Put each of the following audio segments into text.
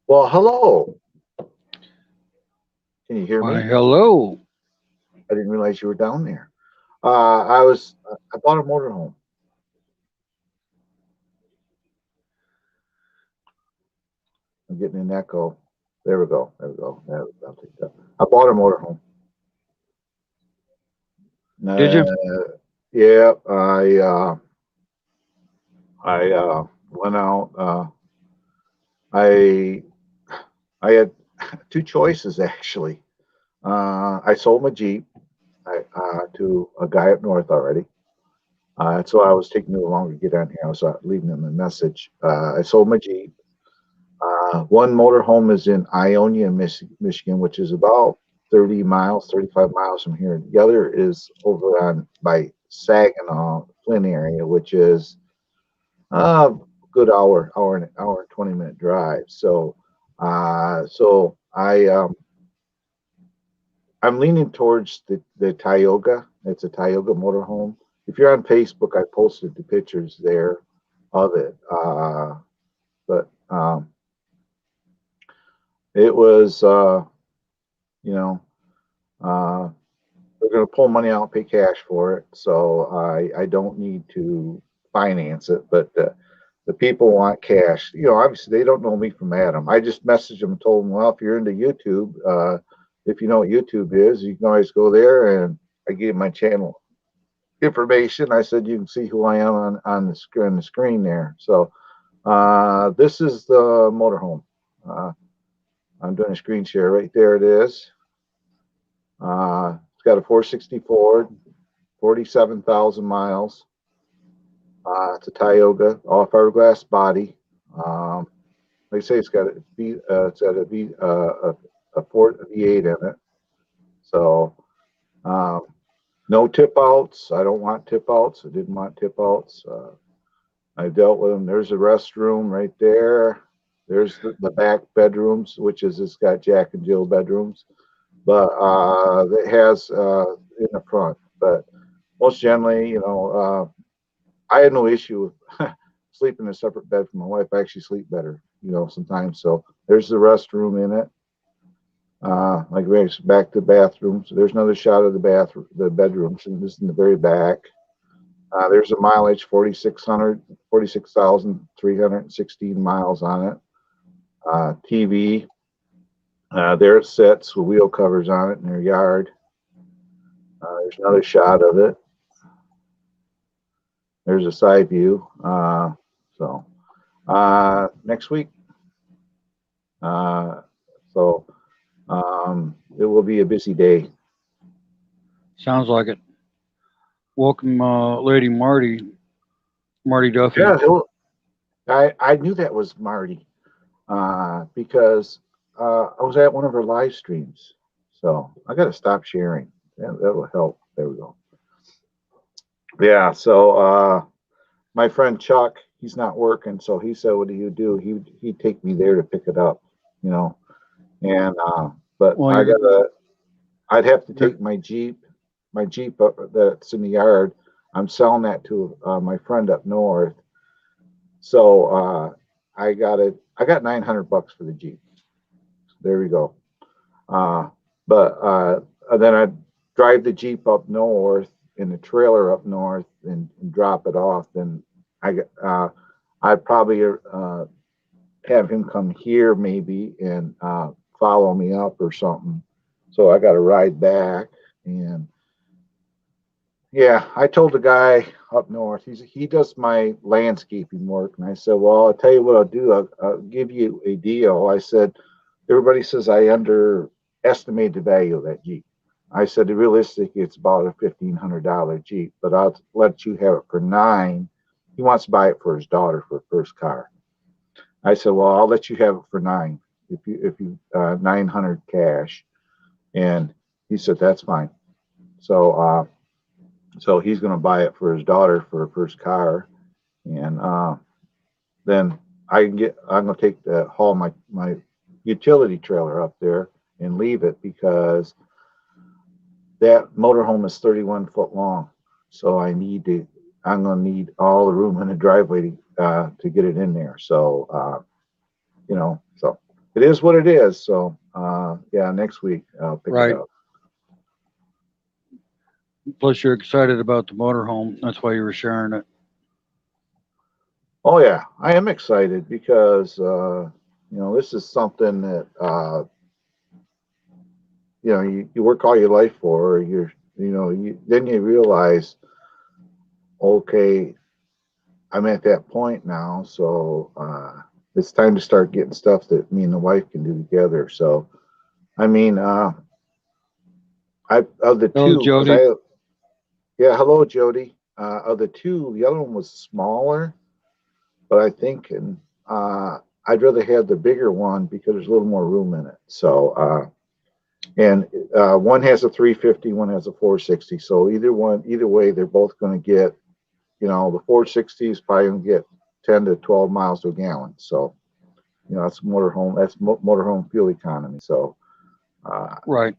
Well, hello. Can you hear Why, me? hello. I didn't realize you were down there. I bought a motorhome. I'm getting an echo. There we go. There we go. I'll take that. I bought a motorhome. Did you? Yeah, I went out. I I had two choices actually. I sold my Jeep to a guy up north already. So I was taking a little longer to get on here. I was leaving him a message. I sold my Jeep. One motorhome is in Ionia, Michigan, which is about 30 miles, 35 miles from here. The other is over on by Saginaw, Flint area, which is a good hour and 20-minute drive. I'm leaning towards the Tioga. It's a Tioga motorhome. If you're on Facebook, I posted the pictures there of it. But It was, you know, uh, they're going to pull money out, pay cash for it, so I don't need to finance it. But the people want cash. Obviously they don't know me from Adam. I just messaged them and told them, well, if you're into YouTube, if you know what YouTube is, you can always go there. And I gave my channel information. I said you can see who I am on the screen there. So this is the motorhome. Uh, I'm doing a screen share right there. It is. It's got a 460 Ford, 47,000 miles. It's a Tioga, all fiberglass body. Um, like I say, it's got a Ford V8 in it. So um, no tip outs. I don't want tip outs. I didn't want tip outs. I dealt with them. There's a restroom right there. There's the back bedrooms, which is it's got Jack and Jill bedrooms, but it has in the front. But most generally, I had no issue with sleeping in a separate bed from my wife. I actually sleep better, sometimes. So there's the restroom in it. Like back to the bathroom. So there's another shot of the bedrooms, and this is in the very back. There's a mileage 46,316 miles on it. TV. There it sits with wheel covers on it in their yard. There's another shot of it. There's a side view. Next week. Uh, so it will be a busy day. Sounds like it. Welcome, Lady Marty Duffy. Yeah, I knew that was Marty because I was at one of her live streams. So I got to stop sharing. Yeah, that will help. There we go. Yeah. So my friend Chuck, he's not working, so he said, "What do you do?" He'd take me there to pick it up, you know. And but Well, I'd have to you're take my Jeep that's in the yard. I'm selling that to my friend up north. So I got 900 bucks for the Jeep. There we go. Uh, but then I'd drive the Jeep up north in the trailer up north and drop it off. Then I'd probably have him come here maybe and follow me up or something. So I got to ride back. And yeah, I told the guy up north, he does my landscaping work. And I said, well, I'll tell you what I'll do. I'll give you a deal. I said, everybody says I underestimate the value of that Jeep. I said, realistically, it's about a $1,500 Jeep, but I'll let you have it for nine. He wants to buy it for his daughter for her first car. I said, well, I'll let you have it for nine if you 900 cash. And he said, that's fine. So so he's going to buy it for his daughter for her first car, and then I'm going to take the haul my utility trailer up there and leave it because that motorhome is 31 foot long. So I'm going to need all the room in the driveway to get it in there. So so it is what it is. So, yeah, next week I'll pick it Right. up. Plus, you're excited about the motorhome. That's why you were sharing it. Oh yeah, I am excited because this is something that you work all your life for. Then you realize, okay, I'm at that point now, so it's time to start getting stuff that me and the wife can do together. So, I mean, I of the Hello, two, because Jody. yeah, hello Jody. Of the two, the other one was smaller, but I think I'd rather have the bigger one because there's a little more room in it. So, and one has a 350, one has a 460. So either way, they're both going to get, the 460 is probably going to get 10 to 12 miles to a gallon. So, that's motorhome fuel economy. So, Right.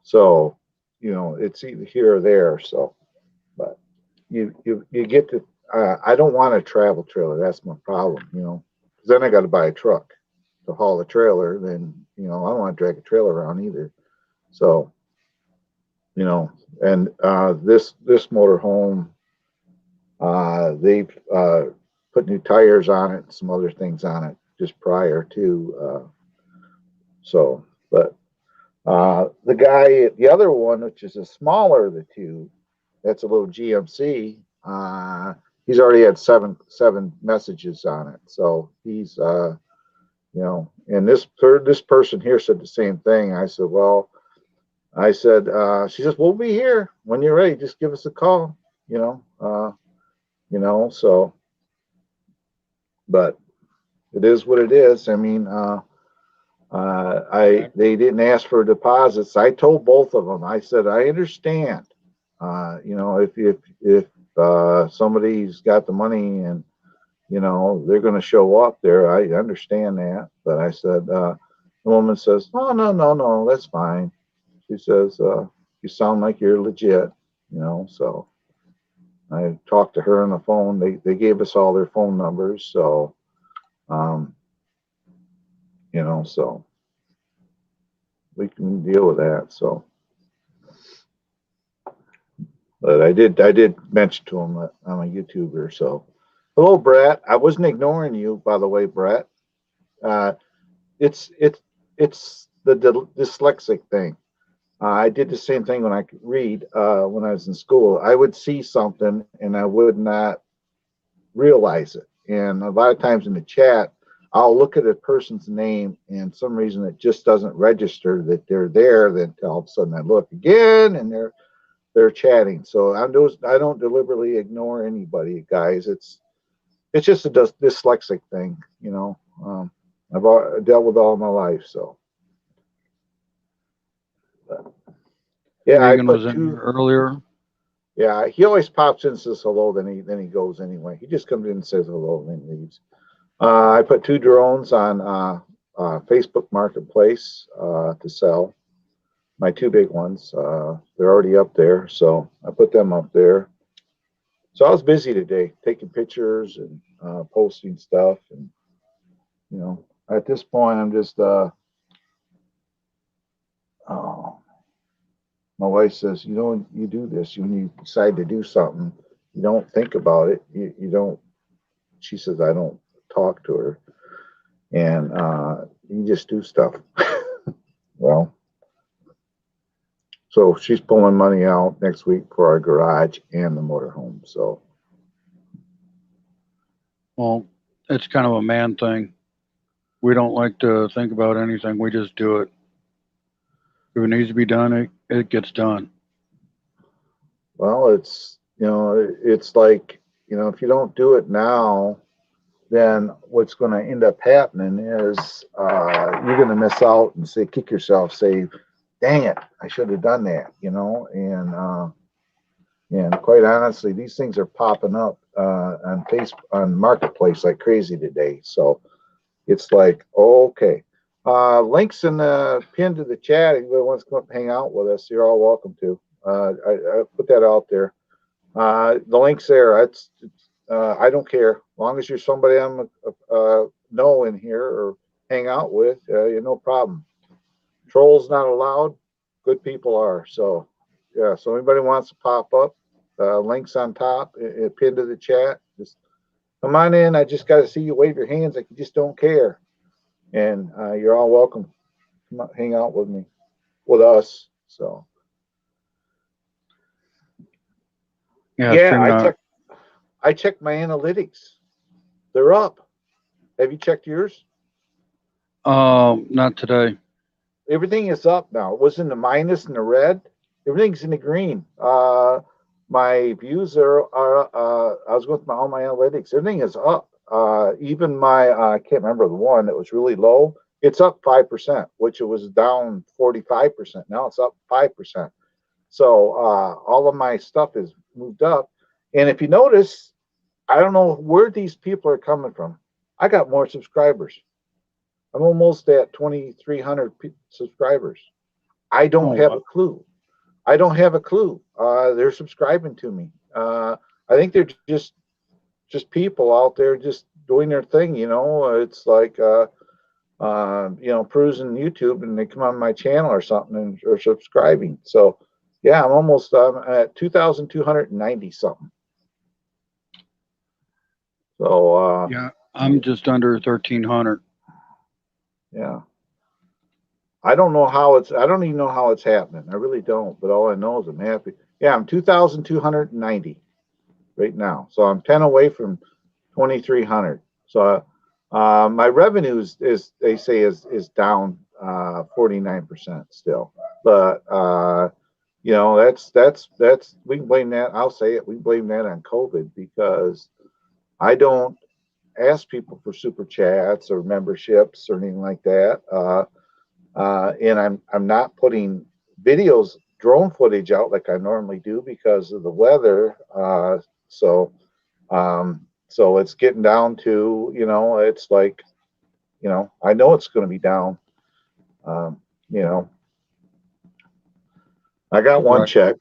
so, it's either here or there. So, but you get to. I don't want a travel trailer. That's my problem. Because then I got to buy a truck to haul the trailer. Then I don't want to drag a trailer around either. So, and this motorhome, they've put new tires on it and some other things on it just prior to. But the other one, which is a smaller of the two, that's a little GMC. He's already had seven messages on it, so he's and this person here said the same thing. I said, well, she says, we'll be here when you're ready. Just give us a call, so, but it is what it is. I mean, they didn't ask for deposits. I told both of them, I said, I understand, if somebody's got the money and, they're going to show up there. I understand that. But I said, the woman says, oh, no, that's fine. She says, you sound like you're legit, so I talked to her on the phone. They gave us all their phone numbers. So, so we can deal with that. So, but I did mention to him that I'm a YouTuber. So, hello, Brett. I wasn't ignoring you, by the way, Brett. It's the dyslexic thing. I did the same thing when I could read when I was in school. I would see something and I would not realize it. And a lot of times in the chat, I'll look at a person's name and some reason it just doesn't register that they're there. Then all of a sudden I look again and they're chatting. So I don't deliberately ignore anybody, guys. It's just a dyslexic thing, I've dealt with all my life. So, but, yeah, Regan was in here earlier. Yeah, he always pops in and says hello, then he goes anyway. He just comes in and says hello and then leaves. I put 2 drones on Facebook Marketplace to sell. My 2 big ones. They're already up there, so I put them up there. So I was busy today, taking pictures and posting stuff, and at this point, I'm just. My wife says, you do this when you decide to do something, you don't think about it. You don't. She says, I don't talk to her, and you just do stuff. Well, so she's pulling money out next week for our garage and the motorhome. So, Well, it's kind of a man thing. We don't like to think about anything. We just do it. If it needs to be done, it gets done. well, it's like if you don't do it now, then what's going to end up happening is you're going to miss out and kick yourself, say, dang it, I should have done that, and quite honestly, these things are popping up on Facebook, on Marketplace like crazy today. So it's like, okay, links in the pin to the chat. If anybody wants to come up and hang out with us, you're all welcome to. I put that out there. The link's there. I don't care, as long as you're somebody I'm know in here or hang out with, no problem. Trolls not allowed. Good people are. So, yeah. So anybody wants to pop up, links on top, pinned to the chat. Just come on in. I just got to see you wave your hands like you just don't care. And you're all welcome. Come on, hang out with me, with us. So, Yeah, I checked my analytics. They're up. Have you checked yours? not today. Everything is up now. It was in the minus and the red. Everything's in the green. My views are I was going through all my analytics. Everything is up. Even my I can't remember the one that was really low. It's up 5%, which it was down 45%. Now it's up 5%. So all of my stuff is moved up. And if you notice, I don't know where these people are coming from. I got more subscribers. I'm almost at 2,300 subscribers. I don't have a clue. I don't have a clue. They're subscribing to me. I think they're just people out there just doing their thing. It's like perusing YouTube and they come on my channel or something and are subscribing. So yeah, I'm at 2,290 something. So Yeah, I'm just under 1,300. Yeah. I don't even know how it's happening. I really don't, but all I know is I'm happy. Yeah, I'm 2,290 right now. So I'm 10 away from 2,300. So my revenues they say is down 49% still. But that's we can blame that. I'll say it. We blame that on COVID because I don't ask people for super chats or memberships or anything like that. And I'm not putting drone footage out like I normally do because of the weather. So it's getting down to, it's like, I know it's going to be down. You know, I got one check,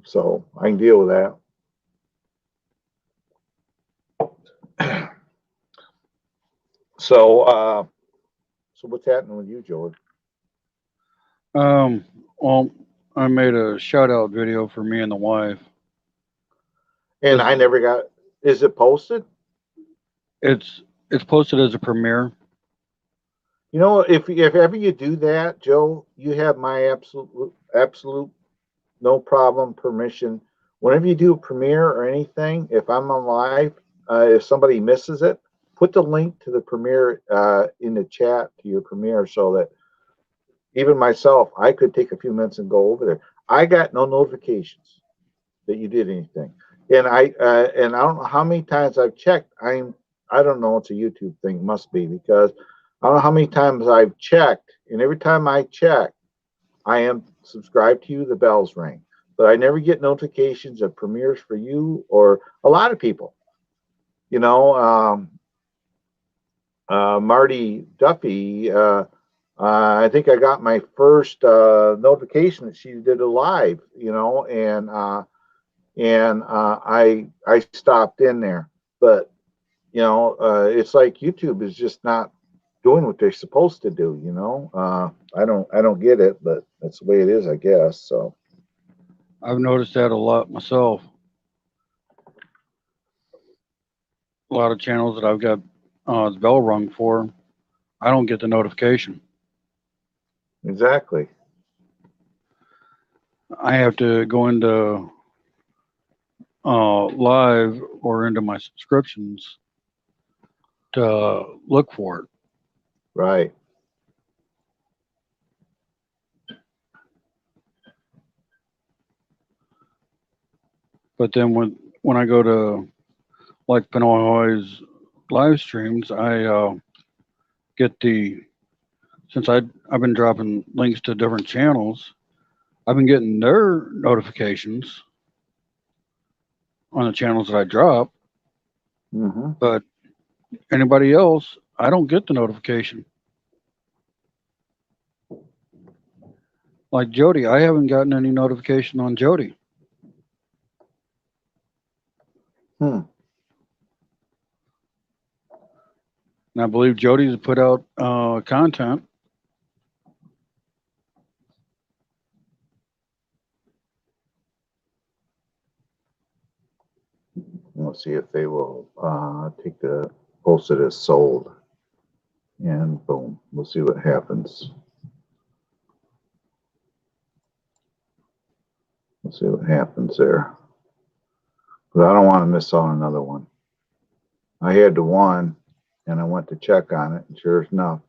so I can deal with that. So what's happening with you, George? Well, I made a shout out video for me and the wife. And I never got. Is it posted? It's posted as a premiere. If ever you do that, Joe, you have my absolute no problem permission. Whenever you do a premiere or anything, if I'm on live, if somebody misses it, put the link to the premiere in the chat to your premiere so that even myself, I could take a few minutes and go over there. I got no notifications that you did anything, and I don't know how many times I've checked. I don't know. It's a YouTube thing, must be, because I don't know how many times I've checked, and every time I check, I am subscribed to you. The bells ring, but I never get notifications of premieres for you or a lot of people. Marty Duffy. I think I got my first notification that she did a live, and I stopped in there, but it's like YouTube is just not doing what they're supposed to do. I don't get it, but that's the way it is, I guess. So I've noticed that a lot myself. A lot of channels that I've got the bell rung for, I don't get the notification. Exactly. I have to go into live or into my subscriptions to look for it. Right. But then when I go to like Pinoy's live streams, I get since I've been dropping links to different channels, I've been getting their notifications on the channels that I drop. Mm-hmm. But anybody else, I don't get the notification. Like Jody, I haven't gotten any notification on Jody. And I believe Jody's put out content. We'll see if they will post it as sold. And boom, we'll see what happens. We'll see what happens there. But I don't want to miss on another one. I had the one, and I went to check on it, and sure enough,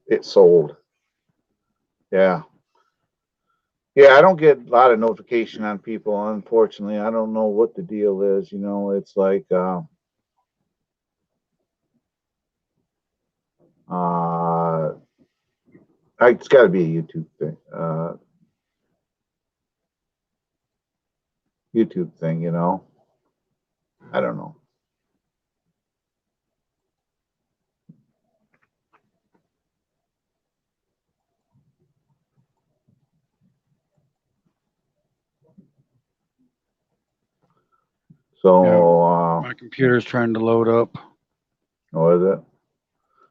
it sold. Yeah. Yeah, I don't get a lot of notification on people, unfortunately. I don't know what the deal is. It's like it's got to be a YouTube thing. YouTube thing, I don't know. So, My computer's trying to load up. what is it?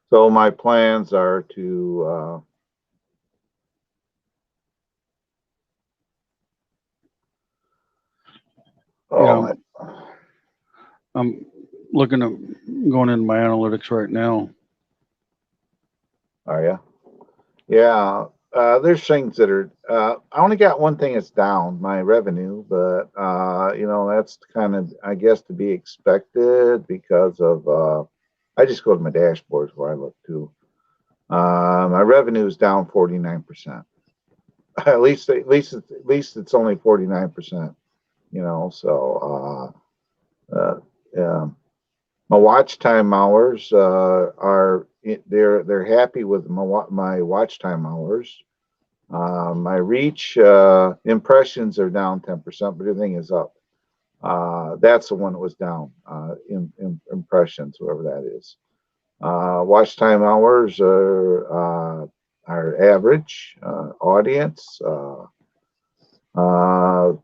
So my plans are to Yeah, I'm looking at going into my analytics right now. Are you? Yeah. There's things that are. I only got one thing that's down, my revenue, but that's kind of, I guess, to be expected because of. I just go to my dashboards where I look too. My revenue is down 49%. At least it's only 49%. So yeah. My watch time hours they're happy with my watch time hours. My reach impressions are down 10%, but everything is up. That's the one that was down in impressions, whoever that is. Watch time hours are average. Audience.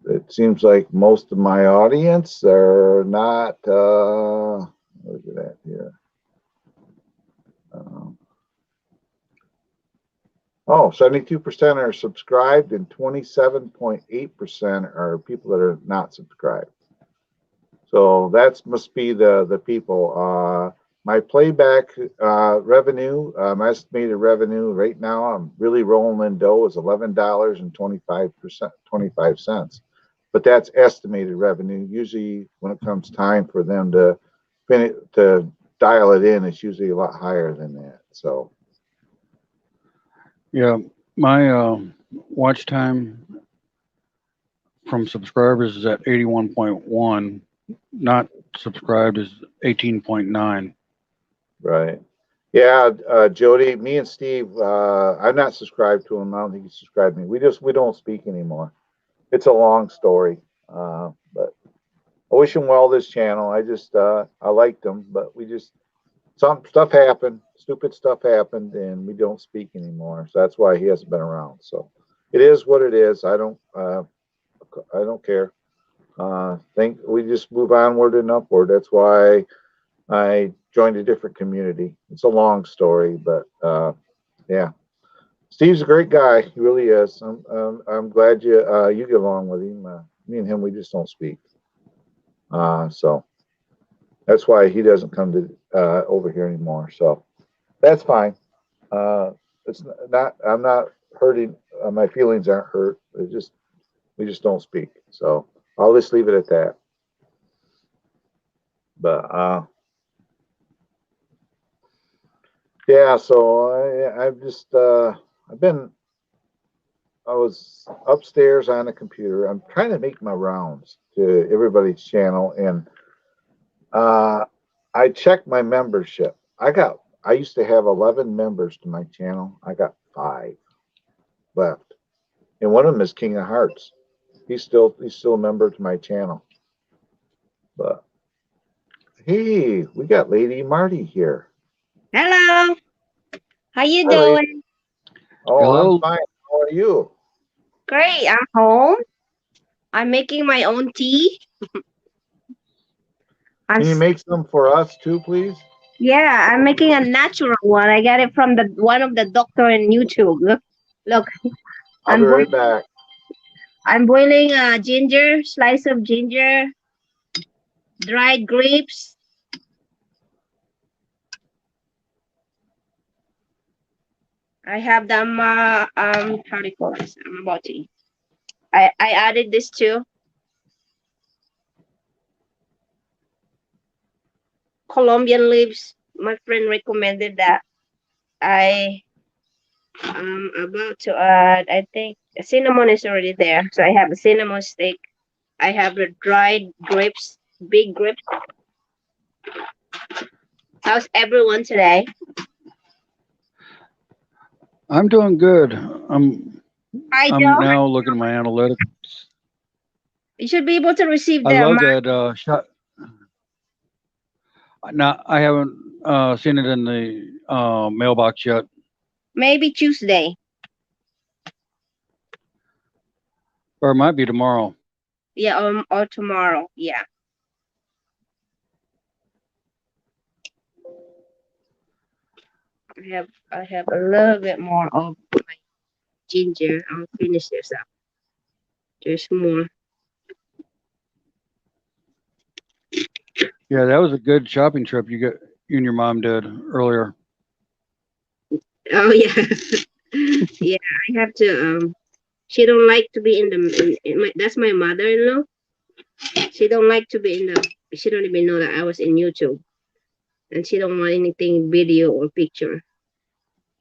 It seems like most of my audience are not. Look at that here. Oh, 72% are subscribed and 27.8% are people that are not subscribed. So that must be the people. My playback revenue, my estimated revenue right now, I'm really rolling in dough is $11.25. But that's estimated revenue. Usually, when it comes time for them to dial it in, it's usually a lot higher than that. So. Yeah, my watch time from subscribers is at 81.1. Not subscribed is 18.9. Right. Yeah, Jody, me and Steve, I'm not subscribed to him. I don't think he subscribed to me. We don't speak anymore. It's a long story. But I wish him well this channel. I liked him, but some stuff happened, stupid stuff happened, and we don't speak anymore. So that's why he hasn't been around. So it is what it is. I don't care. Think we just move onward and upward. That's why I joined a different community. It's a long story, but yeah, Steve's a great guy. He really is. I'm glad you get along with him. Me and him, we just don't speak. So that's why he doesn't come to over here anymore. So that's fine. It's not. I'm not hurting. My feelings aren't hurt. We just don't speak. So I'll just leave it at that. But yeah. So I was upstairs on the computer. I'm trying to make my rounds to everybody's channel, and I checked my membership. I used to have 11 members to my channel. I got 5 left, and one of them is King of Hearts. He's still a member to my channel. But hey, we got Lady Marty here. Hello. How you Hi, lady. doing? Oh, Hello. I'm fine. How are you? Great. I'm home. I'm making my own tea. I'm, Can you s- make some for us too, please? yeah, I'm making a natural one. I got it from the one of the doctor in YouTube. Look, I'll be I'm right boiling. back. I'm boiling ginger, slice of ginger, dried grapes. I have them. How do you call this? I'm about to eat. I added this too. Colombian leaves. My friend recommended that. I am about to add. I think cinnamon is already there, so I have a cinnamon stick. I have the dried grapes, big grapes. How's everyone today? I'm doing good. I'm Hi, I'm Joe. now looking at my analytics. You should be able to receive I the love that shot. Now I haven't seen it in the mailbox yet, maybe Tuesday. or it might be tomorrow. Yeah, or tomorrow. Yeah. I have a little bit more of my ginger. I'll finish this up. There's more. Yeah, that was a good shopping trip you and your mom did earlier. Oh yeah. Yeah, I have to she don't like to be in that's my mother-in-law. She don't like to be in the she don't even know that I was in YouTube. And she don't want anything video or picture.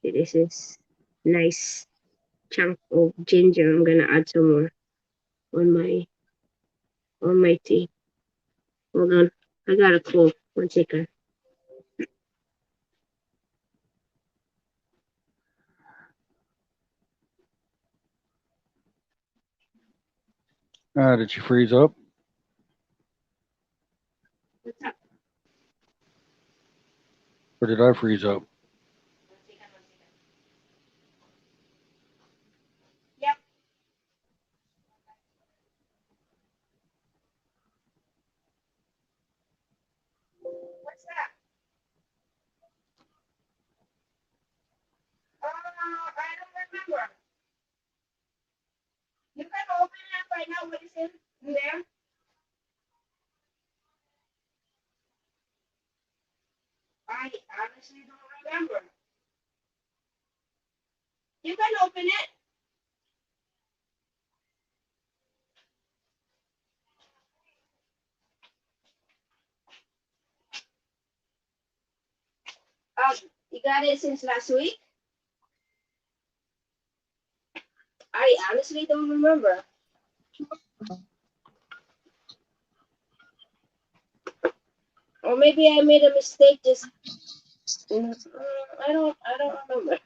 This is nice chunk of ginger. I'm gonna add some more on my tea. Hold on. I got a cold. 1 second. Did she freeze up, What's up? or did I freeze up? 1 second, 1 second. Yep. What's that? I don't remember. You can open it and find out what is in there. I honestly don't remember. You can open it. You got it since last week? I honestly don't remember. Or maybe I made a mistake just I don't remember.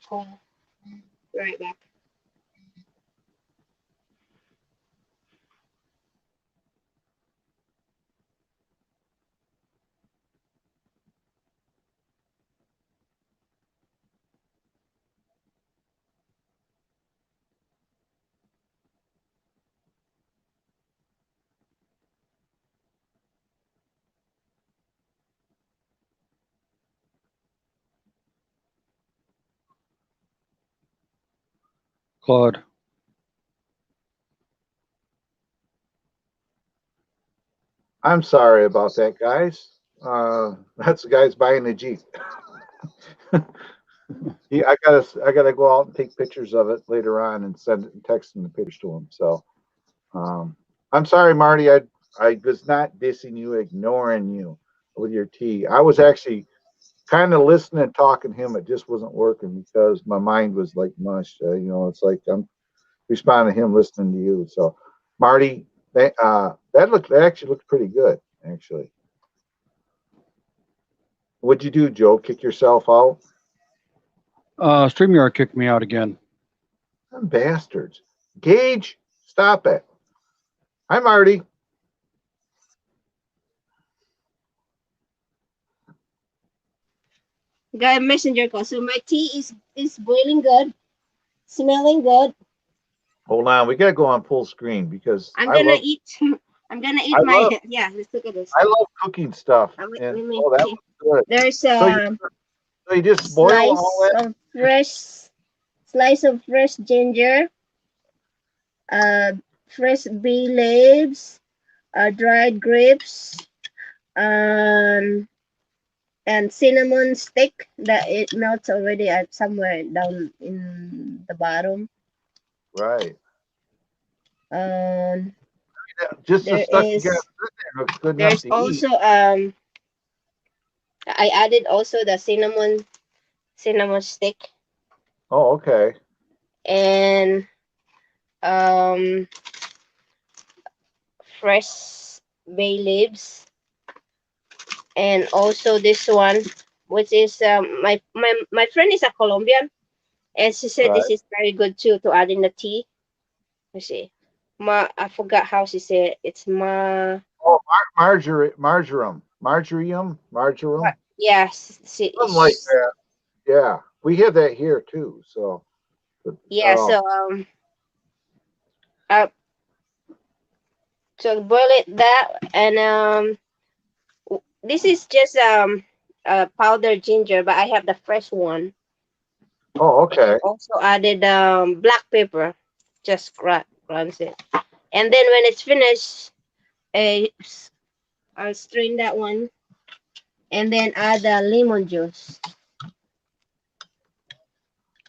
Cool. Right back. Claude, I'm sorry about that, guys. That's the guy's buying the Jeep. I gotta go out and take pictures of it later on and send it and text him the pictures to him. So um, I'm sorry, Marty. I was not dissing you, ignoring you with your tea. I was actually kind of listening and talking to him. It just wasn't working because my mind was like mush. It's like I'm responding to him listening to you. So Marty, that actually looked pretty good. Actually, what'd you do, Joe? Kick yourself out? StreamYard kicked me out again. Them bastards. Gage, stop it. Hi, Marty. Got a messenger call. So my tea is boiling good, smelling good. Hold on, we gotta go on full screen because I'm gonna eat. I'm gonna eat I my love, yeah. Let's look at this. I love cooking stuff, Wait, and let me oh, that see. was good. There's So you, a so you just boil all slice that? of fresh slice of fresh ginger, uh, fresh bay leaves, dried grapes, um, and cinnamon stick that it melts already at somewhere down in the bottom. Right. Um, Yeah, just the there stuff you got is in there looks good enough there's to eat. also I added also the cinnamon stick Oh, okay. and um fresh bay leaves, and also this one, which is my friend is a Colombian, and she said Right. this is very good too to add in the tea. Let's see, I forgot how she said it. It's Oh, marjoram, yes, something like that. Yeah, we have that here too. So, but, yeah. oh, Uh, so boil it that, and this is just powdered ginger, but I have the fresh one. oh, And okay. also added black pepper, just runs it. And then when it's finished, I'll strain that one and then add the lemon juice.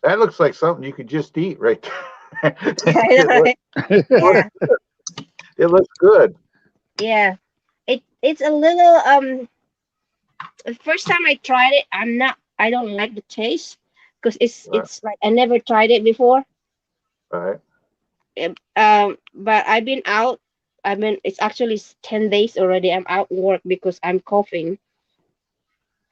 That looks like something you could just eat right there. Yeah, it, look, yeah, it looks good. yeah. It's a little the first time I tried it, I don't like the taste because Right, it's like I never tried it before. right. But I've been out. It's actually 10 days already. I'm out work because I'm coughing.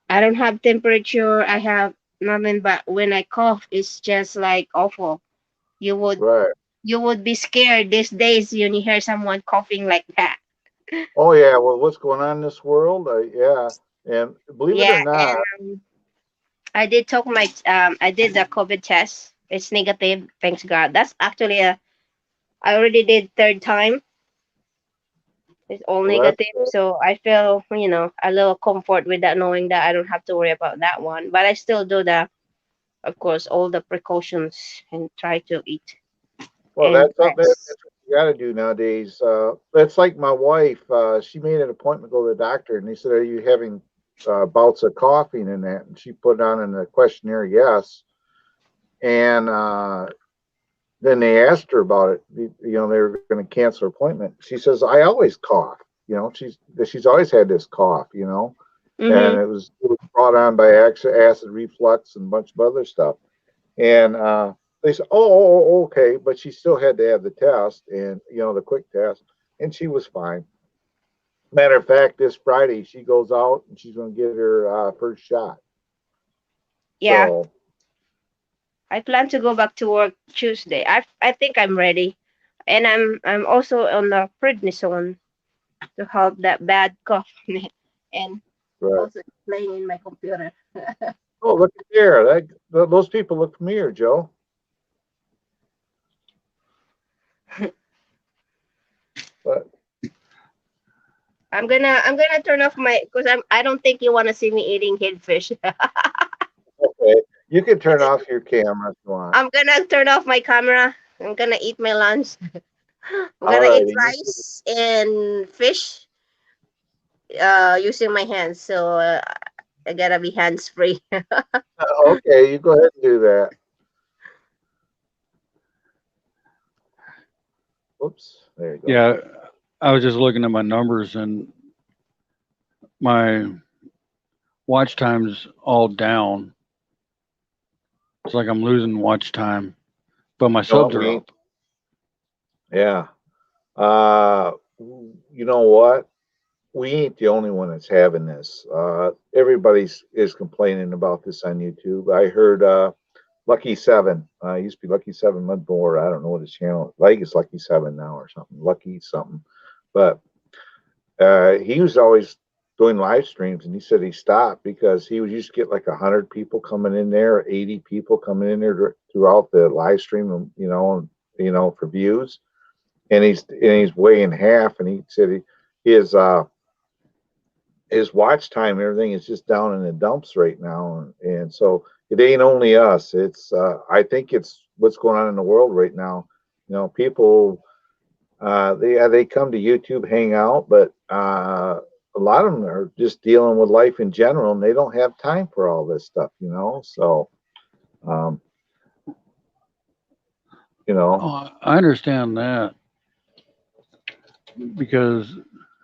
I don't have temperature. I have nothing, but when I cough, it's just like awful. You would Right. you would be scared these days when you hear someone coughing like that. Oh yeah. Well, what's going on in this world? Yeah. And believe it or Yeah, not, and I did the COVID test. It's negative, thanks God. That's actually a I already did third time. It's all well, that's negative, so I feel a little comfort with that, knowing that I don't have to worry about that one. But I still do the, of course, all the precautions and try to eat well, and that's something rest. that's what you got to do nowadays. That's like my wife. She made an appointment to go to the doctor, and they said, "Are you having bouts of coughing and that?" And she put on in the questionnaire, yes. And then they asked her about it. They were going to cancel her appointment. She says, "I always cough." She's always had this cough. And Mm-hmm. it was brought on by acid reflux and a bunch of other stuff. And they said, "Oh, okay," but she still had to have the test and the quick test, and she was fine. Matter of fact, this Friday she goes out and she's going to get her first shot. Yeah, So, I plan to go back to work Tuesday. I think I'm ready, and I'm also on the prednisone to help that bad cough, and right. also playing in my computer. Oh, look at there. Those people look familiar, Joe. But I'm gonna turn off my because I don't think you want to see me eating kidfish. okay, you can turn off your camera if you want. I'm gonna turn off my camera. I'm gonna eat my lunch. I'm All gonna eat righty. rice and fish using my hands. So I gotta be hands free. Okay, you go ahead and do that. Oops, there you go. Yeah, I was just looking at my numbers and my watch time's all down. It's like I'm losing watch time, but my No, subs we are ain't. up. Yeah. Uh, you know what? We ain't the only one that's having this. Everybody's is complaining about this on YouTube. I heard Lucky Seven. Used to be Lucky Seven Mudboard. I don't know what his channel. I think it's Lucky Seven now or something. Lucky something. But he was always doing live streams, and he said he stopped because he would used to get like 100 people coming in there, 80 people coming in there throughout the live stream. you know, for views, and he's weighing half, and he said his watch time and everything is just down in the dumps right now, and so it ain't only us. It's I think it's what's going on in the world right now. You know, people they come to YouTube, hang out, but a lot of them are just dealing with life in general, and they don't have time for all this stuff. You know, so um, you know, Oh, I understand that because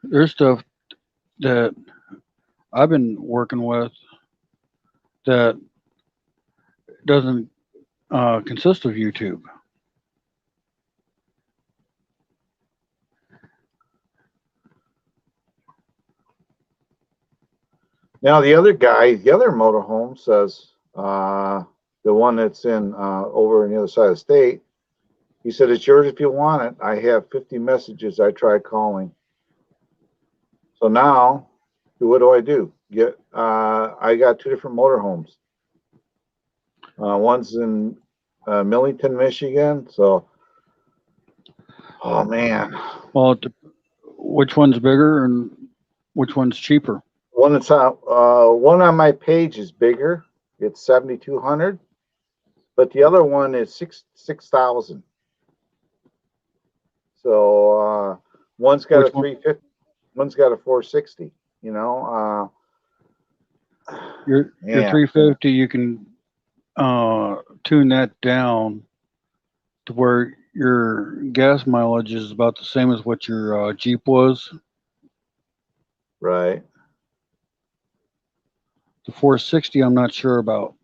there's stuff that I've been working with that doesn't consist of YouTube. now the other guy, the other motorhome says the one that's in over on the other side of the state. He said, "It's yours if you want it. I have 50 messages I tried calling." So now, what do I do? I got two different motorhomes. One's in Millington, Michigan. So, oh man, Well, which one's bigger and which one's cheaper? one on my page is bigger. It's 7,200, but the other one is 6,000. So one's got Which a one? 350, one's got a 460. You know, Your yeah. 350, you can tune that down to where your gas mileage is about the same as what your Jeep was. Right. The 460, I'm not sure about.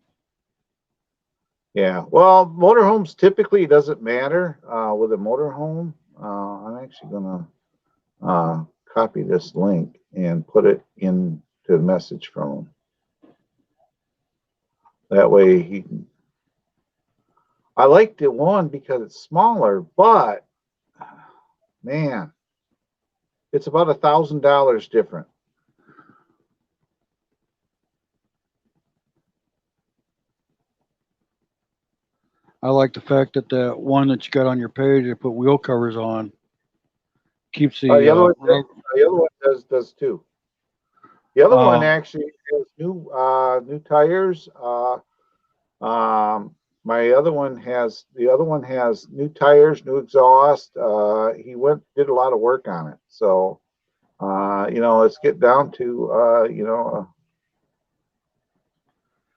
Yeah. Well, motorhomes typically doesn't matter with a motorhome. I'm actually gonna copy this link and put it into the message from him. That way he can. I like the one because it's smaller, but man, it's about $1,000 different. I like the fact that the one that you got on your page, you put wheel covers on, keeps the The other one does too. The other one uh, actually has new tires. My other one has new tires, new exhaust. He did a lot of work on it. So you know, let's get down to you know,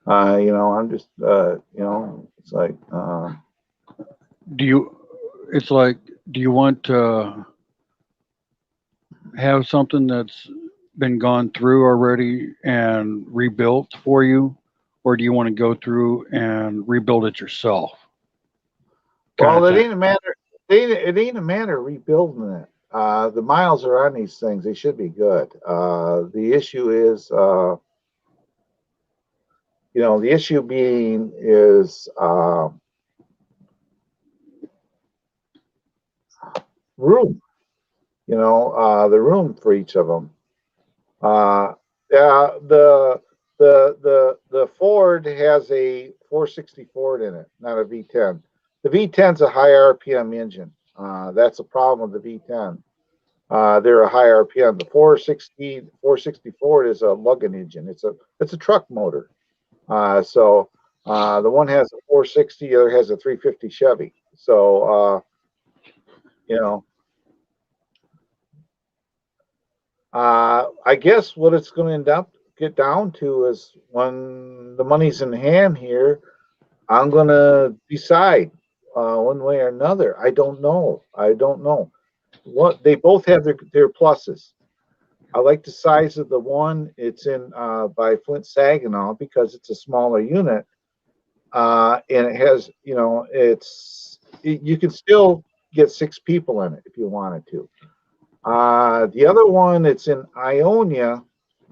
I'm just you know, it's like do you? It's like, do you want to have something that's been gone through already and rebuilt for you, or do you want to go through and rebuild it yourself? Kind well, of it thing. ain't a matter. It ain't a matter of rebuilding it. The miles are on these things; they should be good. The issue is, you know, the issue being is room. You know, the room for each of them. Yeah, the Ford has a 460 Ford in it, not a V10. The V10's a high RPM engine. That's a problem with the V10. They're a high RPM. The 460 Ford is a lugging engine. It's a truck motor. So the one has a 460, the other has a 350 Chevy. So you know, I guess what it's going to end up get down to is when the money's in hand here, I'm going to decide one way or another. I don't know. I don't know. What they both have their pluses. I like the size of the one. It's in by Flint Saginaw because it's a smaller unit, and it has you can still get 6 people in it if you wanted to. The other one, it's in Ionia,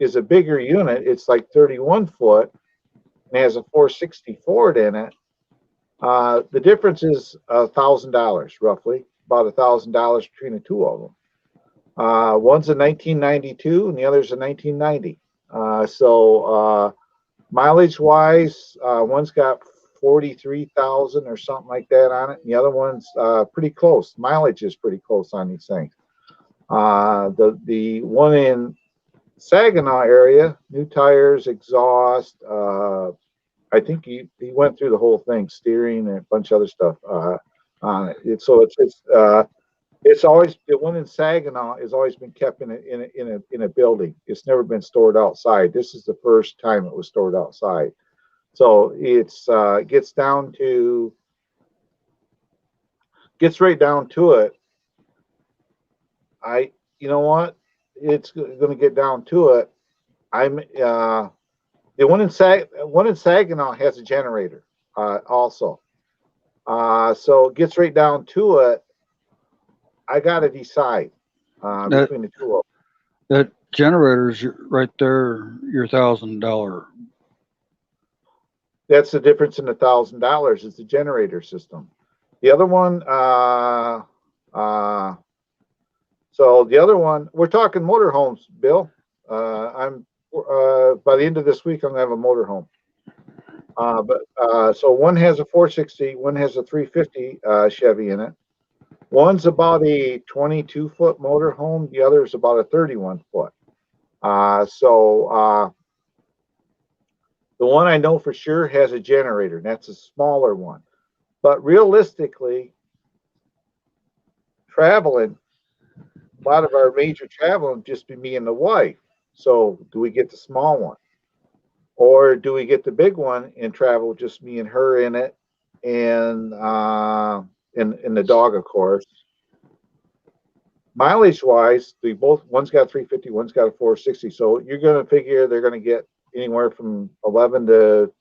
is a bigger unit. It's like 31 foot and has a 460 Ford in it. The difference is $1,000 roughly, about $1,000 between the two of them. One's a 1992 and the other's a 1990. So mileage wise, one's got 43,000 or something like that on it. And the other one's pretty close. Mileage is pretty close on these things. The one in Saginaw area, new tires, exhaust. I think he went through the whole thing, steering and a bunch of other stuff on it. It's always, the one in Saginaw has always been kept in a building. It's never been stored outside. This is the first time it was stored outside. So it's gets right down to it. You know what? It's going to get down to it. The one in Saginaw has a generator also. So it gets right down to it. I got to decide between the two of them. That generator's right there, your $1,000. That's the difference in the $1,000 is the generator system. The other one, so the other one, we're talking motorhomes, Bill. I'm by the end of this week, I'm gonna have a motorhome. So one has a 460, one has a 350 Chevy in it. One's about a 22-foot motorhome, the other is about a 31-foot. The one I know for sure has a generator, and that's a smaller one. But realistically, traveling, a lot of our major traveling just be me and the wife. So do we get the small one? Or do we get the big one and travel just me and her in it and in the dog, of course? Mileage wise, one's got 350, one's got a 460. So you're going to figure they're going to get anywhere from 11 to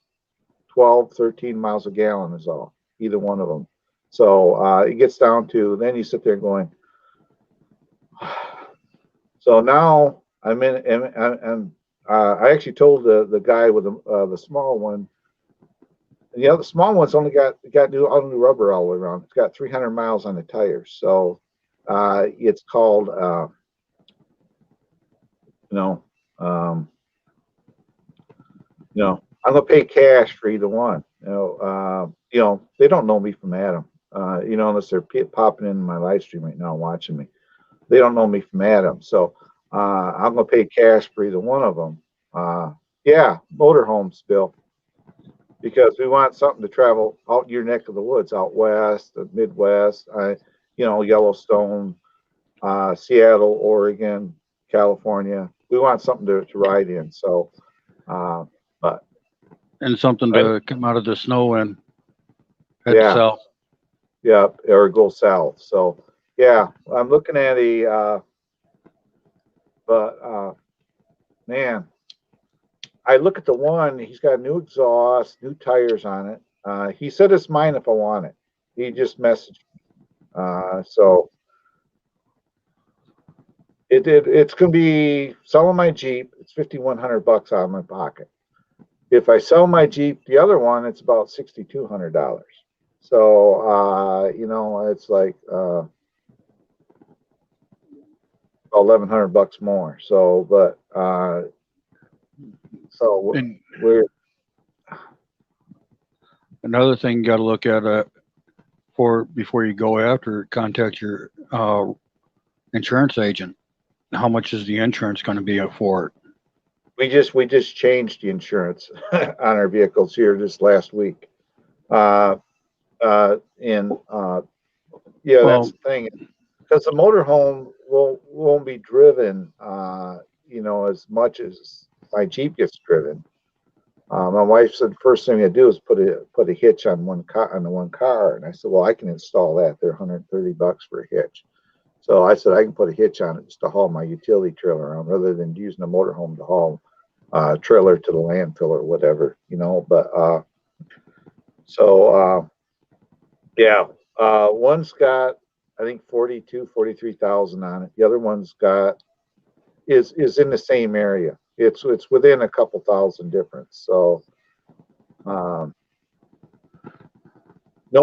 12, 13 miles a gallon is all, either one of them. So it gets down to, then you sit there going, so now I'm in, and I actually told the guy with the small one, and the other small one's only got new rubber all the way around. It's got 300 miles on the tires. So it's called, I'm gonna pay cash for either one. They don't know me from Adam. Unless they're popping in my live stream right now watching me. They don't know me from Adam. So I'm gonna pay cash for either one of them. Yeah, motorhomes, Bill, because we want something to travel out your neck of the woods, out west, the Midwest. Yellowstone, Seattle, Oregon, California. We want something to ride in. So, And something to come out of the snow and head Yeah. south. Yeah, or go south. So, yeah, I'm looking at man, I look at the one, he's got new exhaust, new tires on it. He said it's mine if I want it. He just messaged me. So it's going to be selling my Jeep. It's $5,100 out of my pocket. If I sell my Jeep, the other one, it's about $6,200. So, it's like $1,100 more. So, but And we're another thing you got to look at before you go after, contact your insurance agent. How much is the insurance going to be for it? we just changed the insurance on our vehicles here this last week. That's the thing, because the motorhome won't be driven, as much as my Jeep gets driven. My wife said the first thing I do is put a hitch on the one car, and I said, well, I can install that. They're $130 for a hitch. So I said I can put a hitch on it just to haul my utility trailer around, rather than using a motorhome to haul trailer to the landfill or whatever, But one's got, I think, 43,000 on it. The other one's got is in the same area. It's within a couple thousand difference. So no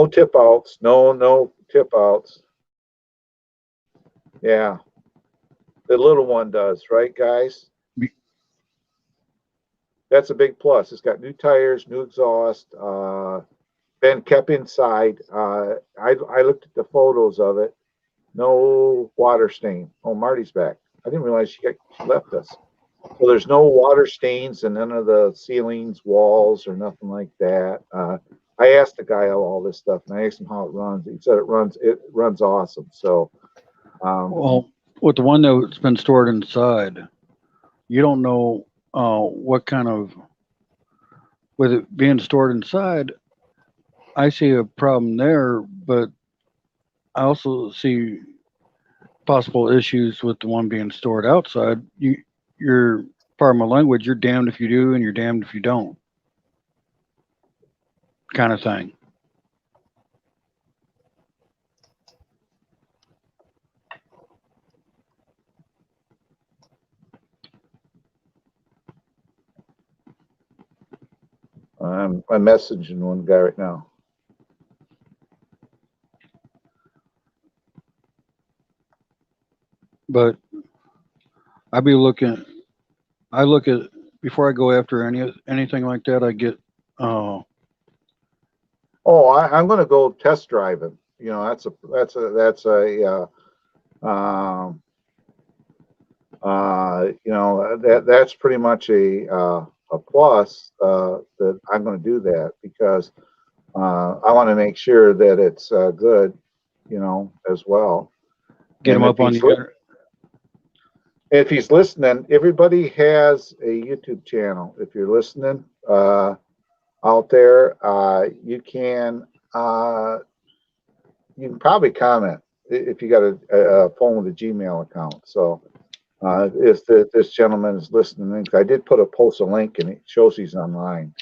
tip outs, no tip outs. Yeah, the little one does, right, guys? That's a big plus. It's got new tires, new exhaust. been kept inside. I looked at the photos of it. No water stain. Oh, Marty's back. I didn't realize she left us. So there's no water stains in none of the ceilings, walls, or nothing like that. I asked the guy all this stuff, and I asked him how it runs. He said it runs awesome. So, Well, with the one that's been stored inside, you don't know what kind of, with it being stored inside, I see a problem there, but I also see possible issues with the one being stored outside. You're, pardon my language, you're damned if you do and you're damned if you don't, kind of thing. I'm messaging one guy right now. But I look at, before I go after anything like that, I get, Oh, I'm going to go test drive it. You know, you know, that's pretty much a plus that I'm going to do that because I want to make sure that it's good, you know, as well. get them And up on the, if he's listening, everybody has a YouTube channel. If you're listening out there, you can probably comment if you got a phone with a Gmail account. So if this gentleman is listening, I did put a link and it shows he's online.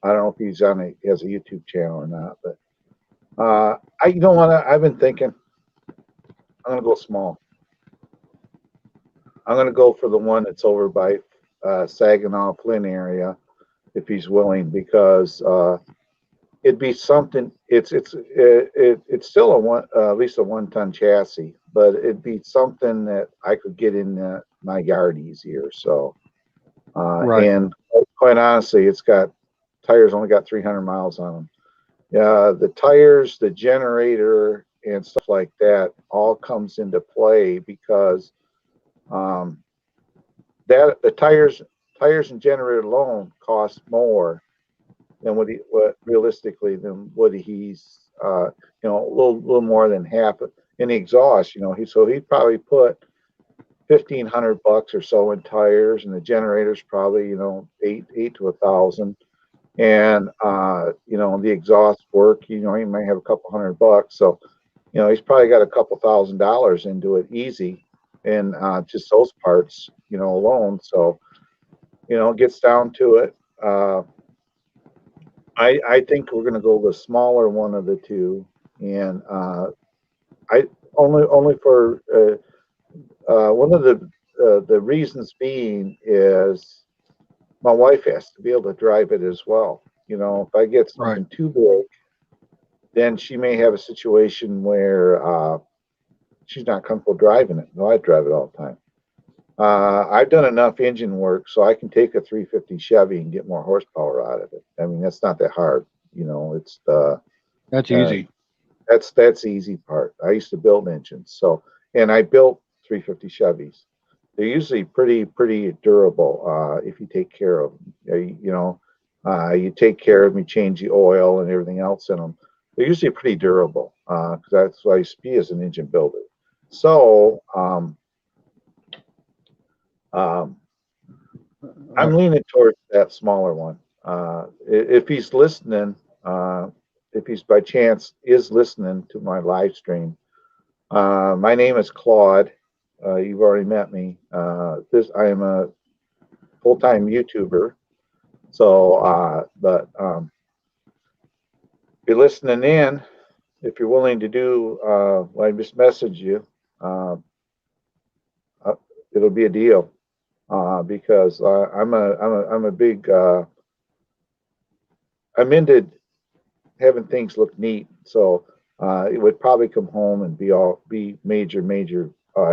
I don't know if he has a YouTube channel or not, but you know what? I've been thinking I'm gonna go small. I'm gonna go for the one that's over by Saginaw Flint area, if he's willing, because it'd be something. It's still at least a 1 ton chassis, but it'd be something that I could get in my yard easier. So, right. and quite honestly, it's got tires only got 300 miles on them. Yeah, the tires, the generator, and stuff like that all comes into play because um, that the tires and generator alone cost more than what realistically than what he's you know, a little more than half in the exhaust. You know, he'd probably put $1,500 or so in tires, and the generator's probably, you know, eight to 1,000. And you know, the exhaust work, you know, he might have a couple $100. So, you know, he's probably got a couple $1,000s into it easy, and just those parts, you know, alone. So, you know, it gets down to it. I think we're going to go the smaller one of the two, and I only for one of the reasons being is my wife has to be able to drive it as well. You know, if I get something Right. too big, then she may have a situation where she's not comfortable driving it. No, I drive it all the time. I've done enough engine work so I can take a 350 Chevy and get more horsepower out of it. I mean, that's not that hard. You know, it's That's uh, easy. that's the easy part. I used to build engines, so and I built 350 Chevys. They're usually pretty durable if you take care of them. You know, you take care of them, you change the oil and everything else in them. They're usually pretty durable because that's what I used to be as an engine builder. So um, I'm leaning towards that smaller one. If he's listening, if he's by chance is listening to my live stream, my name is Claude. You've already met me. I am a full-time YouTuber. So, but if you're listening in, if you're willing to do, well, I just message you. Uh, it'll be a deal because I'm a big I'm into having things look neat. So it would probably come home and be major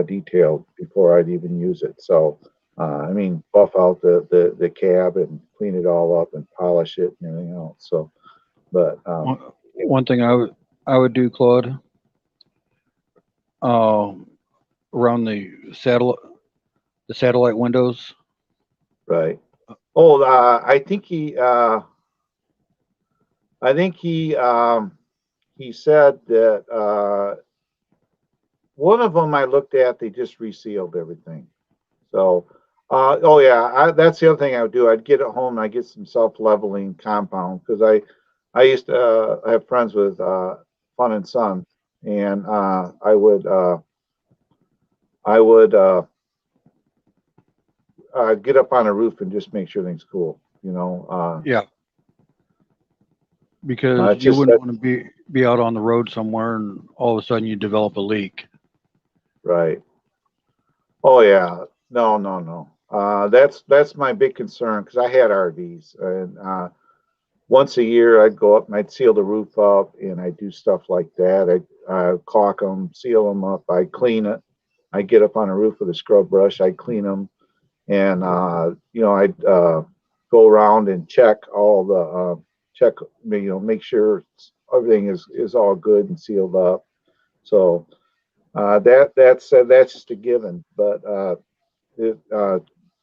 detailed before I'd even use it. So I mean, buff out the cab and clean it all up and polish it and everything else. So, but one thing I would do, Claude, uh, around the satellite windows. Right. Oh, I think he said that one of them I looked at, they just resealed everything. So, oh yeah, that's the other thing I would do. I'd get it home and I get some self-leveling compound because I used to have friends with Fun and Son, and I would get up on a roof and just make sure things cool. Yeah, because It's you just wouldn't want to be out on the road somewhere and all of a sudden you develop a leak. right. Oh yeah, no, no, no. That's my big concern because I had RVs, and once a year I'd go up and I'd seal the roof up, and I do stuff like that. I caulk them, seal them up, I clean it. I get up on the roof with a scrub brush, I clean them, and I'd go around and check all the check, make sure everything is all good and sealed up. So that's just a given. But it,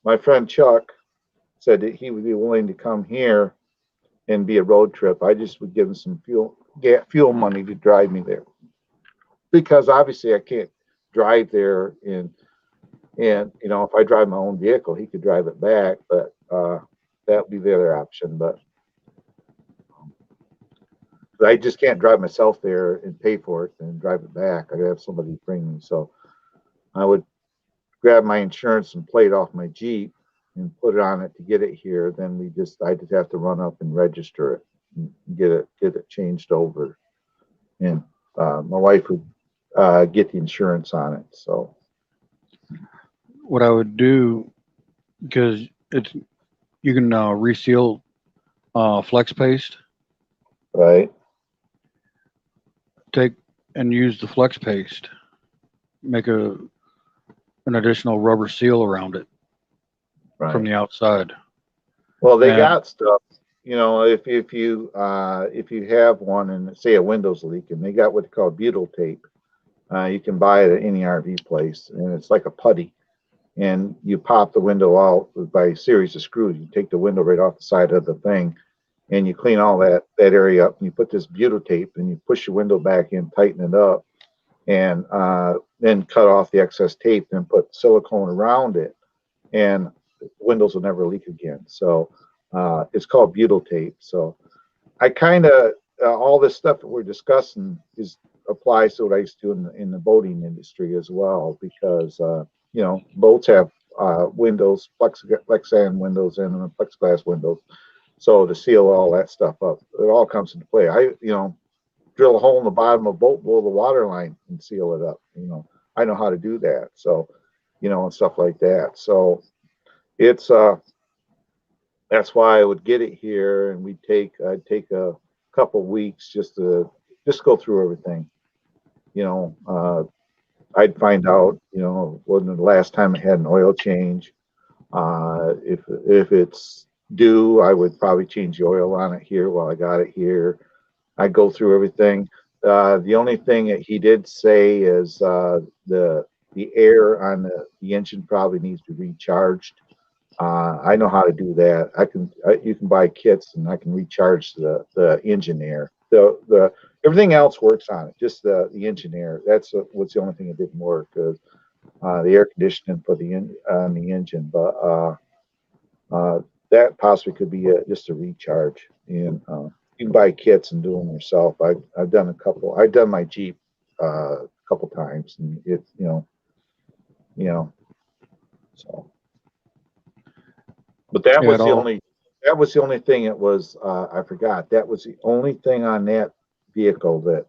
my friend Chuck said that he would be willing to come here and be a road trip. I just would give him some fuel money to drive me there because obviously I can't drive there and if I drive my own vehicle, he could drive it back, but that would be the other option. But I just can't drive myself there and pay for it and drive it back. I gotta have somebody bring me. So I would grab my insurance and plate off my Jeep and put it on it to get it here. Then I just have to run up and register it and get it changed over. And my wife would get the insurance on it. So What I would do, because it's you can reseal flex paste, right, take and use the flex paste, make an additional rubber seal around it from right. the outside. Well, they And got stuff. If you have one and say a window's leaking, they got what they call butyl tape. You can buy it at any RV place, and it's like a putty. And you pop the window out by a series of screws. You take the window right off the side of the thing, and you clean all that area up. And you put this butyl tape, and you push your window back in, tighten it up, and then cut off the excess tape, and put silicone around it, and windows will never leak again. So it's called butyl tape. So I kind of all this stuff that we're discussing is applies to what I used to do in the boating industry as well, because boats have windows, Lexan windows, and plexiglass windows. So to seal all that stuff up, it all comes into play. Drill a hole in the bottom of a boat, blow the water line, and seal it up. I know how to do that. So, and stuff like that. So it's that's why I would get it here, and I'd take a couple weeks just to go through everything. I'd find out, when the last time it had an oil change. If it's due, I would probably change the oil on it here while I got it here. I go through everything. The only thing that he did say is the air on the engine probably needs to be recharged. I know how to do that. You can buy kits and I can recharge the engine air. The everything else works on it. Just the engine air. That's what's the only thing that didn't work because the air conditioning for on the engine. But that possibly could be just a recharge. And you can buy kits and do them yourself. I've done a couple. I've done my Jeep a couple times, and so. But that yeah, was the only thing it was I forgot. That was the only thing on that vehicle that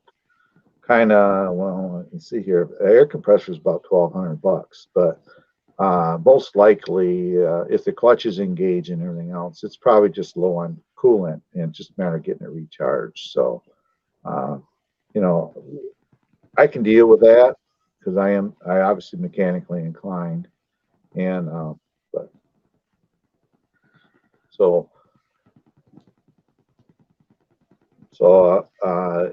kind of, well, let's see here. The air compressor is about $1,200, but most likely if the clutch is engaged and everything else, it's probably just low on coolant and it's just a matter of getting it recharged. So uh, you know I can deal with that because I obviously mechanically inclined, and but so So,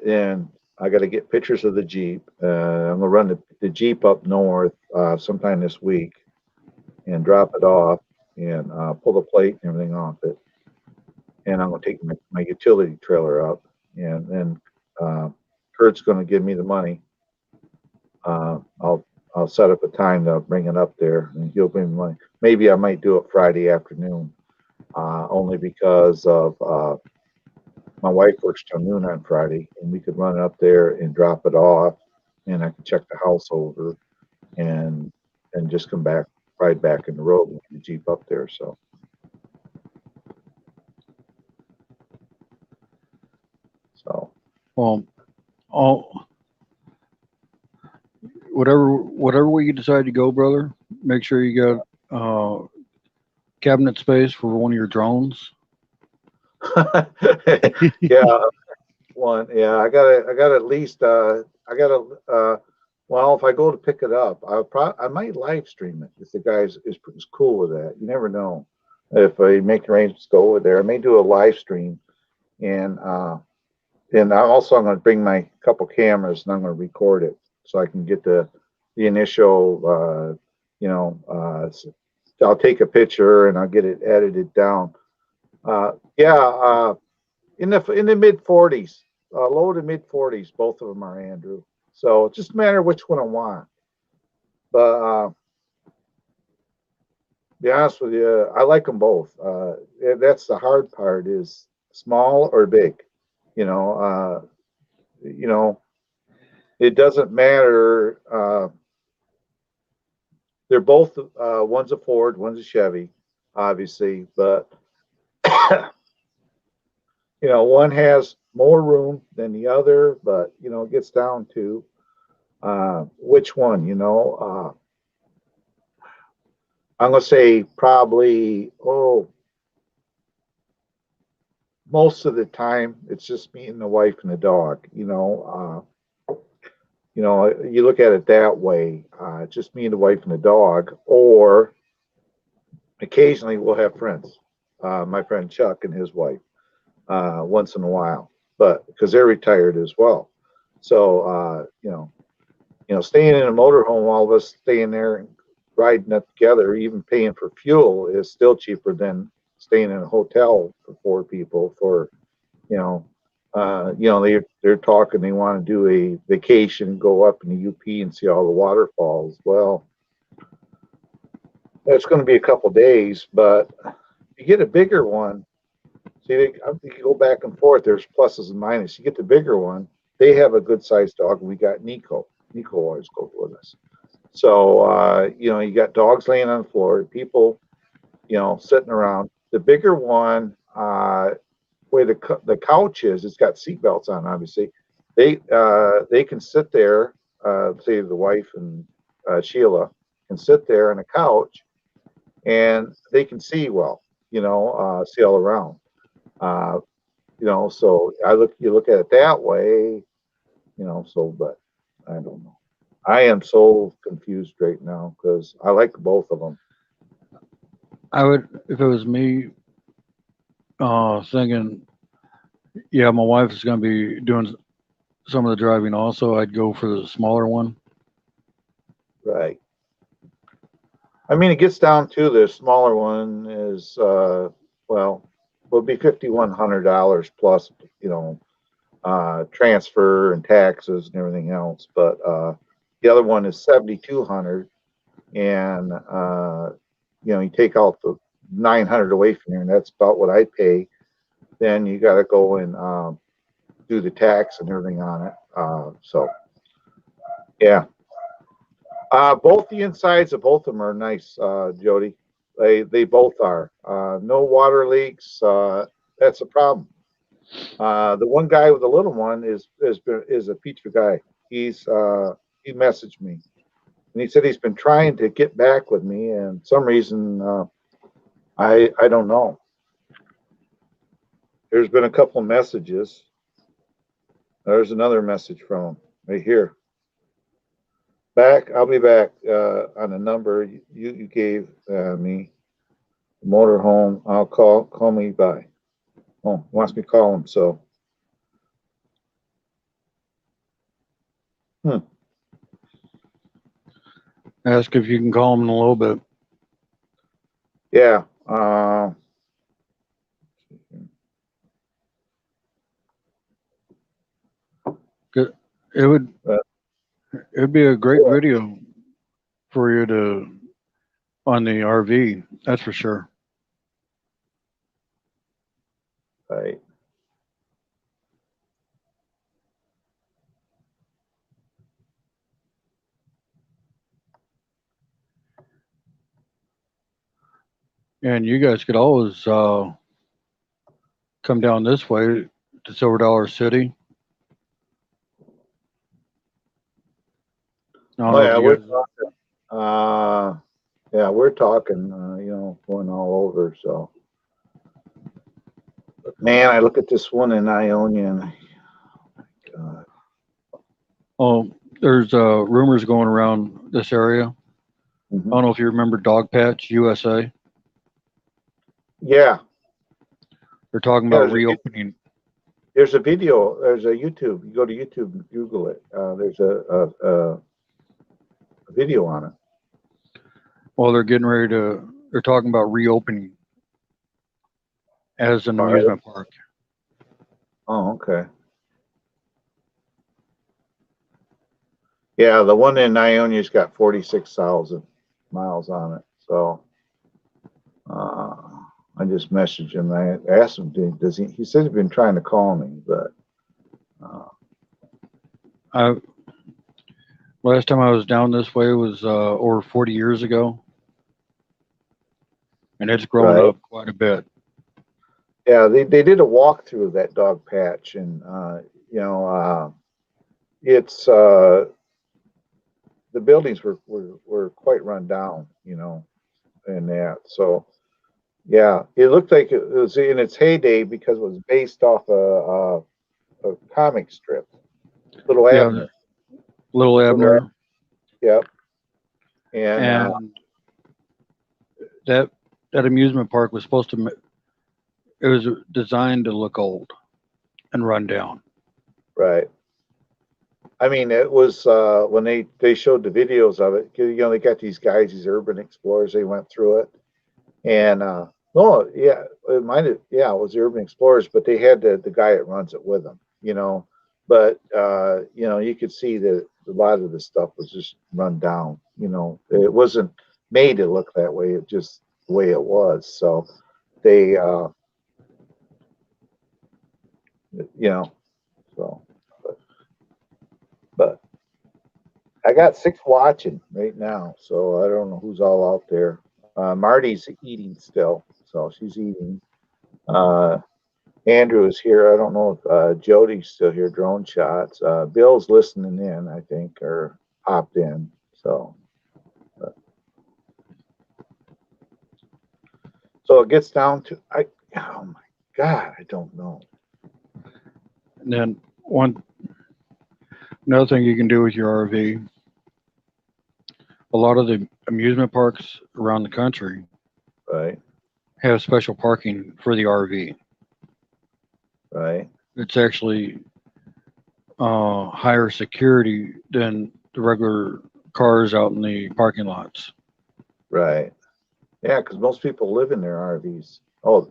and I got to get pictures of the Jeep. I'm gonna run the Jeep up north sometime this week and drop it off and pull the plate and everything off it. And I'm gonna take my utility trailer up, and then Kurt's gonna give me the money. I'll set up a time to bring it up there, and he'll bring me money. Maybe I might do it Friday afternoon, only because of my wife works till noon on Friday, and we could run it up there and drop it off, and I can check the house over, and just come back, ride back in the road with the Jeep up there. So Well, all whatever way you decide to go, brother, make sure you got cabinet space for one of your drones. yeah, one. Yeah, I got at least. I got a. Well, if I go to pick it up, I might live stream it if the guys is cool with that. You never know. If I make arrangements to go over there, I may do a live stream, and I'm going to bring my couple cameras and I'm going to record it so I can get the initial. I'll take a picture and I'll get it edited down. Yeah, in the mid 40s, low to mid 40s, both of them are, Andrew. So it's just a matter of which one I want. But to be honest with you, I like them both. That's the hard part, is small or big. You know, you know, it doesn't matter. They're both one's a Ford, one's a Chevy, obviously, but one has more room than the other, but it gets down to which one. I'm gonna say probably most of the time it's just me and the wife and the dog. You look at it that way, just me and the wife and the dog, or occasionally we'll have friends. My friend Chuck and his wife, once in a while, but because they're retired as well. So staying in a motorhome, all of us staying there and riding up together, even paying for fuel, is still cheaper than staying in a hotel for four people. They're talking, they want to do a vacation, go up in the UP and see all the waterfalls. Well, it's going to be a couple days, but you get a bigger one. See, you can go back and forth. There's pluses and minuses. You get the bigger one. They have a good sized dog. We got Nico. Nico always goes with us. So you got dogs laying on the floor, people, sitting around. The bigger one, where the couch is, it's got seat belts on. Obviously, they can sit there. Say the wife and Sheila can sit there on a couch, and they can see well. See all around. So you look at it that way. But I don't know. I am so confused right now because I like both of them. I would, if it was me, thinking, yeah, my wife is going to be doing some of the driving also, I'd go for the smaller one. Right. I mean, it gets down to the smaller one is, will be $5,100 plus, transfer and taxes and everything else. But the other one is 7,200, and you take out the 900 away from here, and that's about what I pay. Then you got to go and do the tax and everything on it. Yeah. Both the insides of both of them are nice, Jody. They both are. No water leaks. That's a problem. The one guy with the little one is a pizza guy. He messaged me, and he said he's been trying to get back with me, and some reason I don't know. There's been a couple of messages. There's another message from him right here. I'll be back on the number you gave me. Motorhome. I'll call me by. Oh, wants me to call him. So Hmm. Ask if you can call him in a little bit. Yeah. It would Uh, it'd be a great video for you to on the RV. That's for sure. right. And you guys could always come down this way to Silver Dollar City. I don't Oh know if yeah, you we're guys. talking. Yeah, we're talking. Going all over. So, but man, I look at this one in Ionia, and uh, Oh, there's rumors going around this area. I mhm. don't know if you remember Dog Patch USA. Yeah, They're talking yeah. about reopening. There's a video. There's a YouTube. You go to YouTube and Google it. There's a video on it. Well, they're getting ready to. They're talking about reopening as an All right. amusement park. Oh, okay. Yeah, the one in Ionia's got 46,000 miles on it. So uh, I just messaged him. I asked him, does he? He said he's been trying to call me, but uh, I last time I was down this way was over 40 years ago, and it's grown right. up quite a bit. Yeah, they did a walkthrough of that dog patch, and it's the buildings were quite run down, and that. So yeah, it looked like it was in its heyday because it was based off a comic strip, Little Yeah, Abner. Little Little Ab- Abner, Yep, and and that that amusement park was supposed to. It was designed to look old and run down. right. I mean, it was when they showed the videos of it. They got these guys, these urban explorers. They went through it, and no, yeah, it might have, yeah, it was the urban explorers, but they had the guy that runs it with them. But you could see that a lot of the stuff was just run down. It wasn't made to look that way. It just the way it was. So they, so but I got 6 watching right now, so I don't know who's all out there. Marty's eating still, so she's eating. Uh, Andrew is here. I don't know if Jody's still here. Drone shots. Bill's listening in, I think, or popped in. But, so it gets down to Oh my God, I don't know. And then another thing you can do with your RV, a lot of the amusement parks around the country Right, have special parking for the RV. right, It's actually higher security than the regular cars out in the parking lots. right. Yeah, because most people live in their RVs. Oh,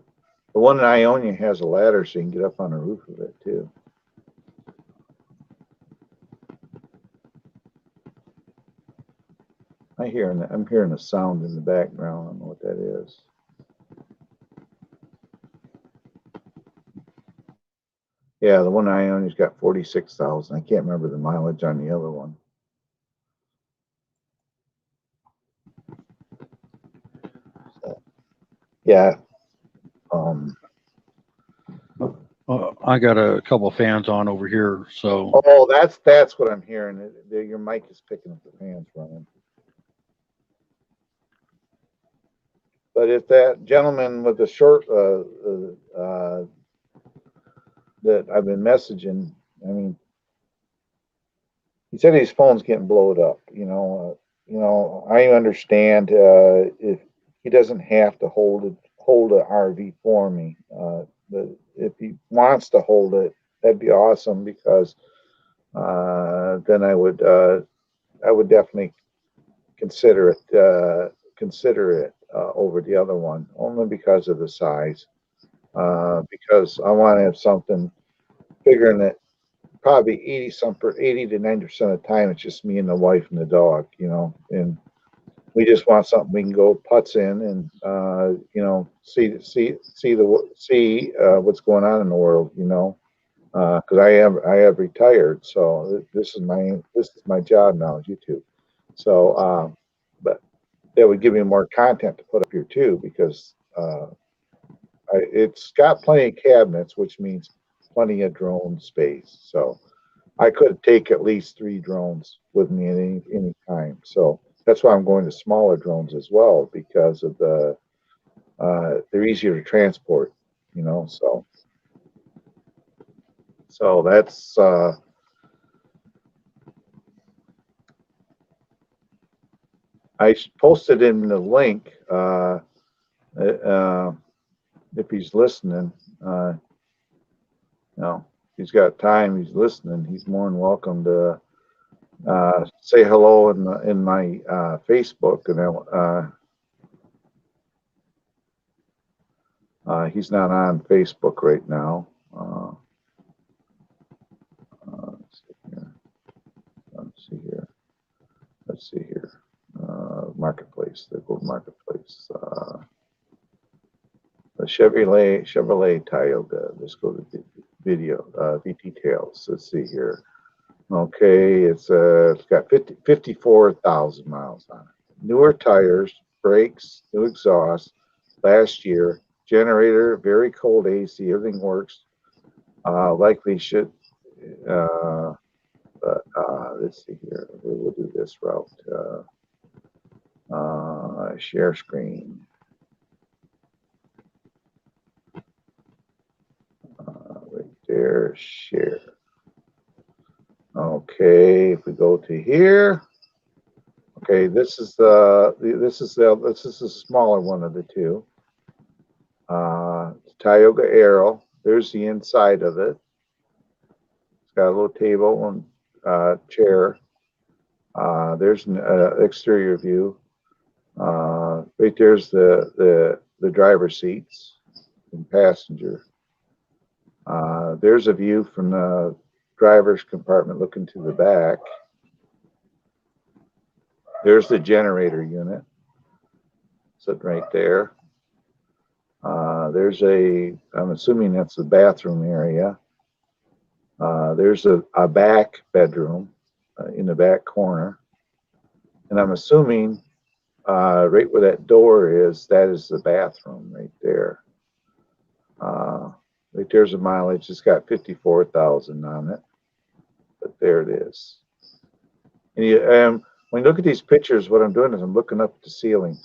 the one in Ionia has a ladder so you can get up on the roof of it too. I'm hearing a sound in the background. I don't know what that is. Yeah, the one in Ionia's got 46,000. I can't remember the mileage on the other one. So, yeah. Um, I got a couple fans on over here, so oh, that's what I'm hearing. Your mic is picking up the fans running. But if that gentleman with the short that I've been messaging, I mean, he said his phone's getting blowed up. I understand if he doesn't have to hold an RV for me, but if he wants to hold it, that'd be awesome because then I would definitely consider it over the other one, only because of the size. Because I want to have something bigger than it. Probably 80 to 90% of the time, it's just me and the wife and the dog, and we just want something we can go putts in and see what's going on in the world, because I have retired, so this is my job now, is YouTube. So, but that would give me more content to put up here too, because it's got plenty of cabinets, which means plenty of drone space. So I could take at least 3 drones with me at any time. So that's why I'm going to smaller drones as well, because of they're easier to transport. So that's I posted in the link. Uh, if he's listening, he's got time. He's listening. He's more than welcome to say hello in my Facebook, and he's not on Facebook right now. Let's see here. Let's see here. Let's see here. Marketplace. They go marketplace. The Chevrolet Tioga. Let's go to the video. VT Tails. Let's see here. Okay, it's got 54,000 miles on it. Newer tires, brakes, new exhaust, last year. Generator, very cold AC, everything works. Likely should, but let's see here. We'll do this route. Share screen. Right there, share. Okay, if we go to here. Okay, this is the smaller one of the two. Tioga Aero. There's the inside of it. It's got a little table and chair. There's an exterior view. Right there's the driver's seats and passenger. There's a view from the driver's compartment looking to the back. There's the generator unit sitting right there. I'm assuming that's the bathroom area. There's a back bedroom in the back corner. And I'm assuming right where that door is, that is the bathroom right there. Right there's a mileage. It's got 54,000 on it. But there it is. And when you look at these pictures, what I'm doing is I'm looking up at the ceiling,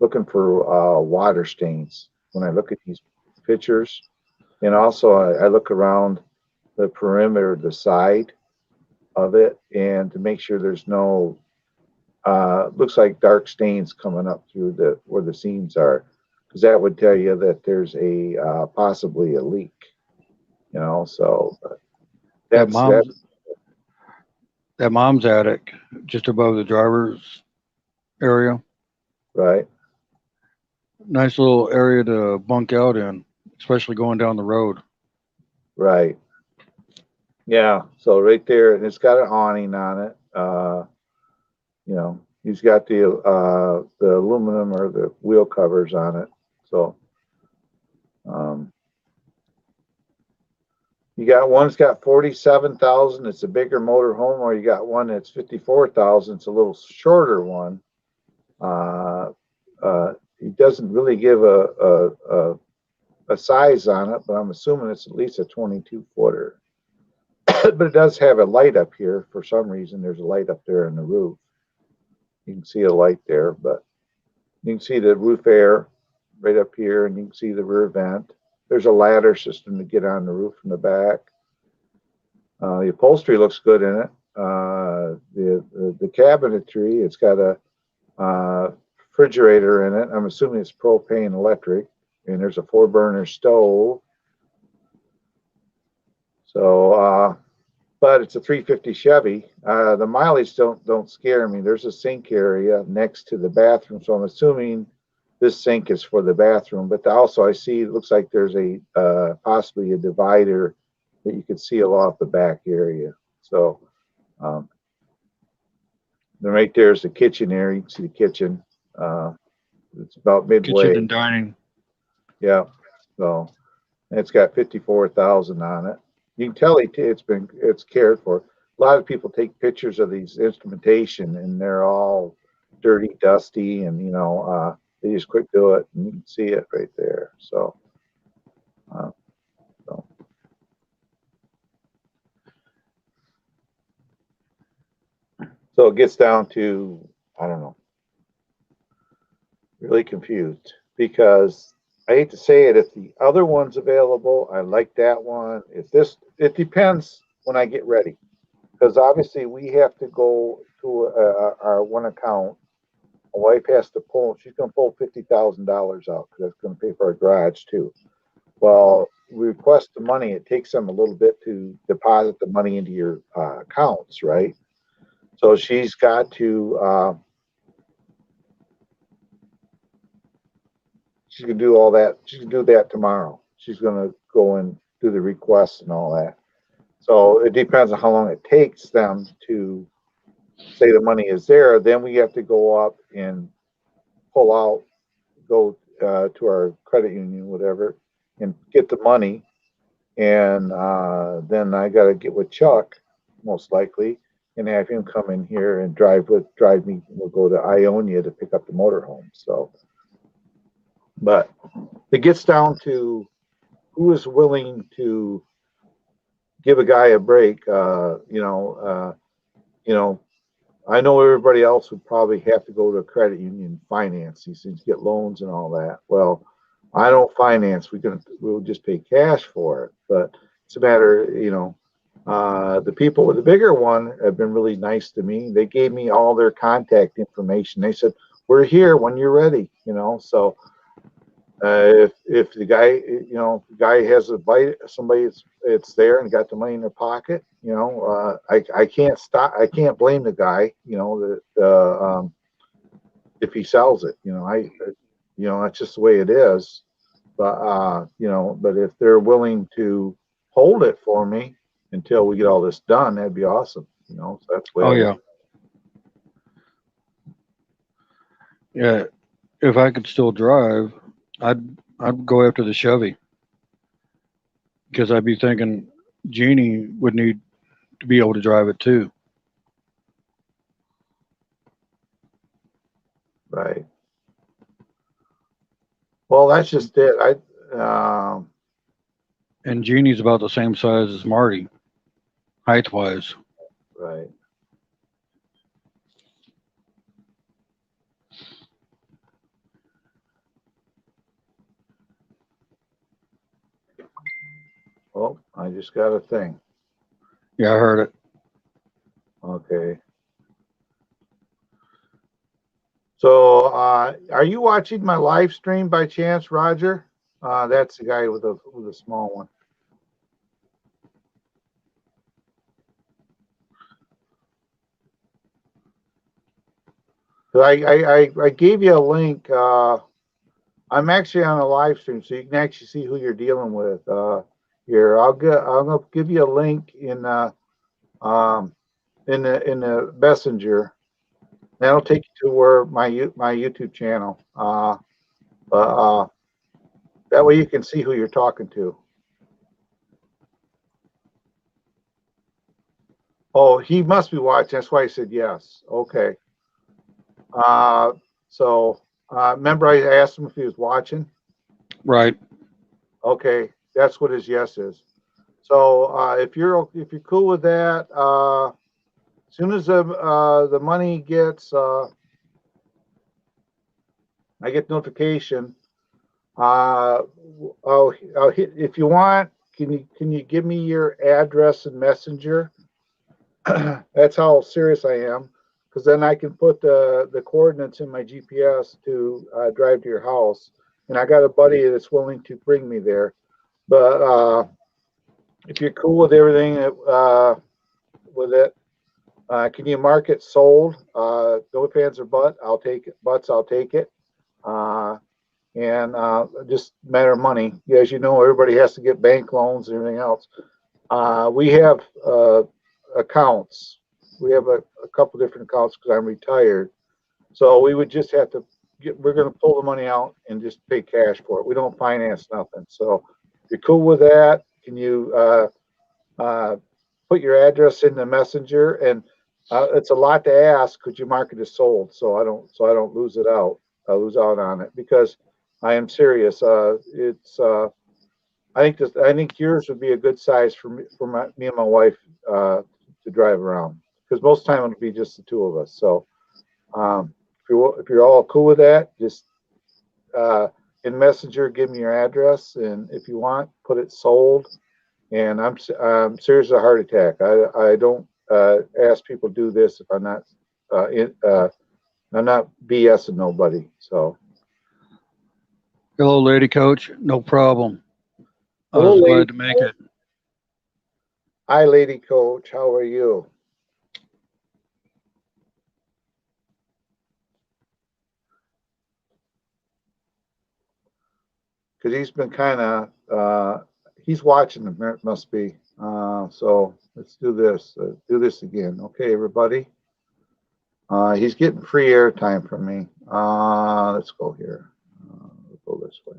looking for water stains when I look at these pictures. And also I look around the perimeter, the side of it, and to make sure there's no, looks like dark stains coming up through where the seams are, because that would tell you that there's possibly a leak, so That that's mom's that mom's attic just above the driver's area. right. Nice little area to bunk out in, especially going down the road. Right. Yeah. So right there, and it's got an awning on it. He's got the aluminum or the wheel covers on it. So you got one that's got 47,000. It's a bigger motor home, or you got one that's 54,000. It's a little shorter one. He doesn't really give a size on it, but I'm assuming it's at least a 22-footer. But it does have a light up here for some reason. There's a light up there in the roof. You can see a light there, but you can see the roof air right up here, and you can see the rear vent. There's a ladder system to get on the roof from the back. The upholstery looks good in it. The cabinetry, it's got a refrigerator in it. I'm assuming it's propane electric, and there's a 4-burner stove. So but it's a 350 Chevy. The mileage don't scare me. There's a sink area next to the bathroom, so I'm assuming this sink is for the bathroom. But also, I see it looks like there's a possibly a divider that you could seal off the back area. So then right there's the kitchen area. You can see the kitchen. It's about midway. Kitchen and dining. Yeah. So and it's got 54,000 on it. You can tell it's cared for. A lot of people take pictures of these instrumentation and they're all dirty, dusty, and they just quick do it and you can see it right there. So, uh, so. So it gets down to, I don't know, really confused because I hate to say it, if the other one's available, I like that one. It depends when I get ready. Because obviously we have to go to our one account. My wife has to pull, she's going to pull $50,000 out because that's going to pay for our garage too. Well, we request the money. It takes them a little bit to deposit the money into your accounts, right? So she's got to, she can do all that. She can do that tomorrow. She's going to go and do the requests and all that. So it depends on how long it takes them to say the money is there. Then we have to go up and pull out, go to our credit union, whatever, and get the money. And then I got to get with Chuck, most likely, and have him come in here and drive me. We'll go to Ionia to pick up the motorhome. So, but it gets down to who is willing to give a guy a break. I know everybody else would probably have to go to a credit union, finance these things, get loans and all that. Well, I don't finance. We'll just pay cash for it. But it's a matter, the people with the bigger one have been really nice to me. They gave me all their contact information. They said, "We're here when you're ready." So if the guy has a bite, somebody it's there and got the money in their pocket, I can't stop. I can't blame the guy, if he sells it, that's just the way it is. But but if they're willing to hold it for me until we get all this done, that'd be awesome. So that's the way. Oh yeah. Yeah. If I could still drive, I'd go after the Chevy because I'd be thinking Jeannie would need to be able to drive it too. Right. Well, that's just it. And Jeannie's about the same size as Marty, height wise. Right. Oh, I just got a thing. Yeah, I heard it. Okay. So, are you watching my live stream by chance, Roger? That's the guy with a small one. So I gave you a link. I'm actually on a live stream, so you can actually see who you're dealing with. Here, I'm gonna give you a link in the messenger. That'll take you to where my YouTube channel. But that way you can see who you're talking to. Oh, he must be watching. That's why I said yes. Okay. So remember I asked him if he was watching? Right. Okay, that's what his yes is. So if you're cool with that, as soon as the money gets, I get notification. I'll hit, if you want. Can you give me your address and messenger? That's how serious I am, because then I can put the coordinates in my GPS to drive to your house. And I got a buddy that's willing to bring me there. But if you're cool with everything, with it. Can you mark it sold? No ifs or buts. I'll take it. I'll take it. And just matter of money. As you know, everybody has to get bank loans and everything else. We have accounts. We have a couple different accounts because I'm retired. So we would just have to we're going to pull the money out and just pay cash for it. We don't finance nothing. So if you're cool with that, can you put your address in the messenger? And it's a lot to ask. Could you mark it as sold so I don't lose it out? I lose out on it because I am serious. I think yours would be a good size for me and my wife to drive around because most time it'll be just the two of us. So if you're all cool with that, just in Messenger, give me your address, and if you want, put it sold. And I'm serious as a heart attack. I don't ask people to do this if I'm not I'm not BSing nobody. So Hello, lady coach. No problem. I hello, was lady. glad to make it. Hi, lady coach. How are you? Because he's been kind of he's watching the must be. So let's do this. Do this again. Okay, everybody. He's getting free airtime from me. Let's go here. We'll go this way.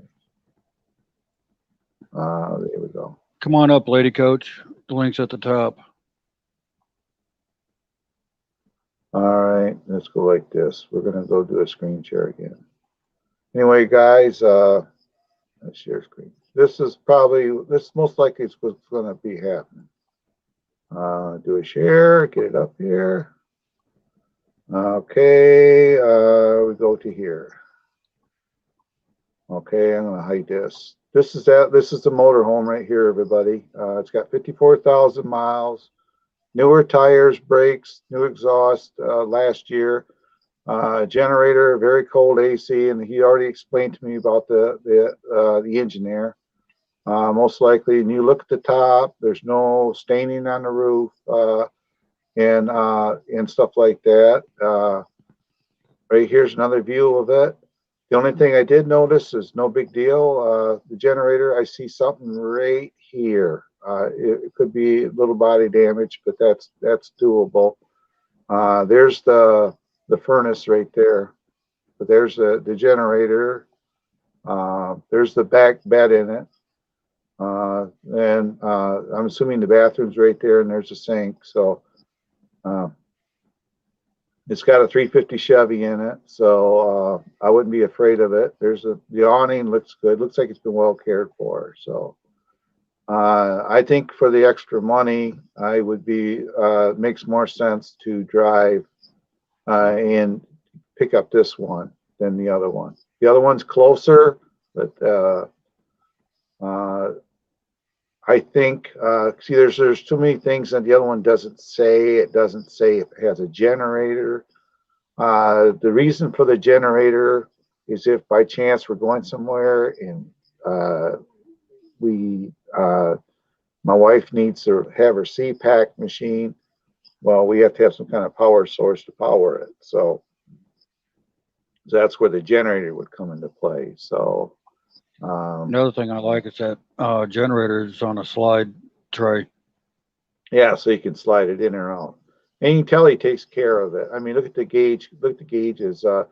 There we go. Come on up, lady coach. The link's at the top. All right, let's go like this. We're gonna go do a screen share again. Anyway, guys, let's share screen. This most likely is what's gonna be happening. Do a share, get it up here. Okay, we go to here. Okay, I'm gonna hide this. This is the motorhome right here, everybody. It's got 54,000 miles, newer tires, brakes, new exhaust last year. Generator, very cold AC, and he already explained to me about the engine there. Most likely, and you look at the top, there's no staining on the roof and stuff like that. Right here's another view of it. The only thing I did notice is no big deal. The generator, I see something right here. It could be a little body damage, but that's doable. There's the furnace right there. But there's the generator. There's the back bed in it. And I'm assuming the bathroom's right there, and there's a sink. So it's got a 350 Chevy in it, so I wouldn't be afraid of it. The awning looks good. Looks like it's been well cared for. So I think for the extra money, I would be makes more sense to drive and pick up this one than the other one. The other one's closer, but I think see there's too many things that the other one doesn't say. It doesn't say if it has a generator. The reason for the generator is if by chance we're going somewhere and my wife needs to have her CPAP machine. Well, we have to have some kind of power source to power it. So that's where the generator would come into play. So Another thing I like is that generator is on a slide tray. yeah, so you can slide it in or out. And you can tell he takes care of it. I mean, look at the gauge. Look at the gauges. When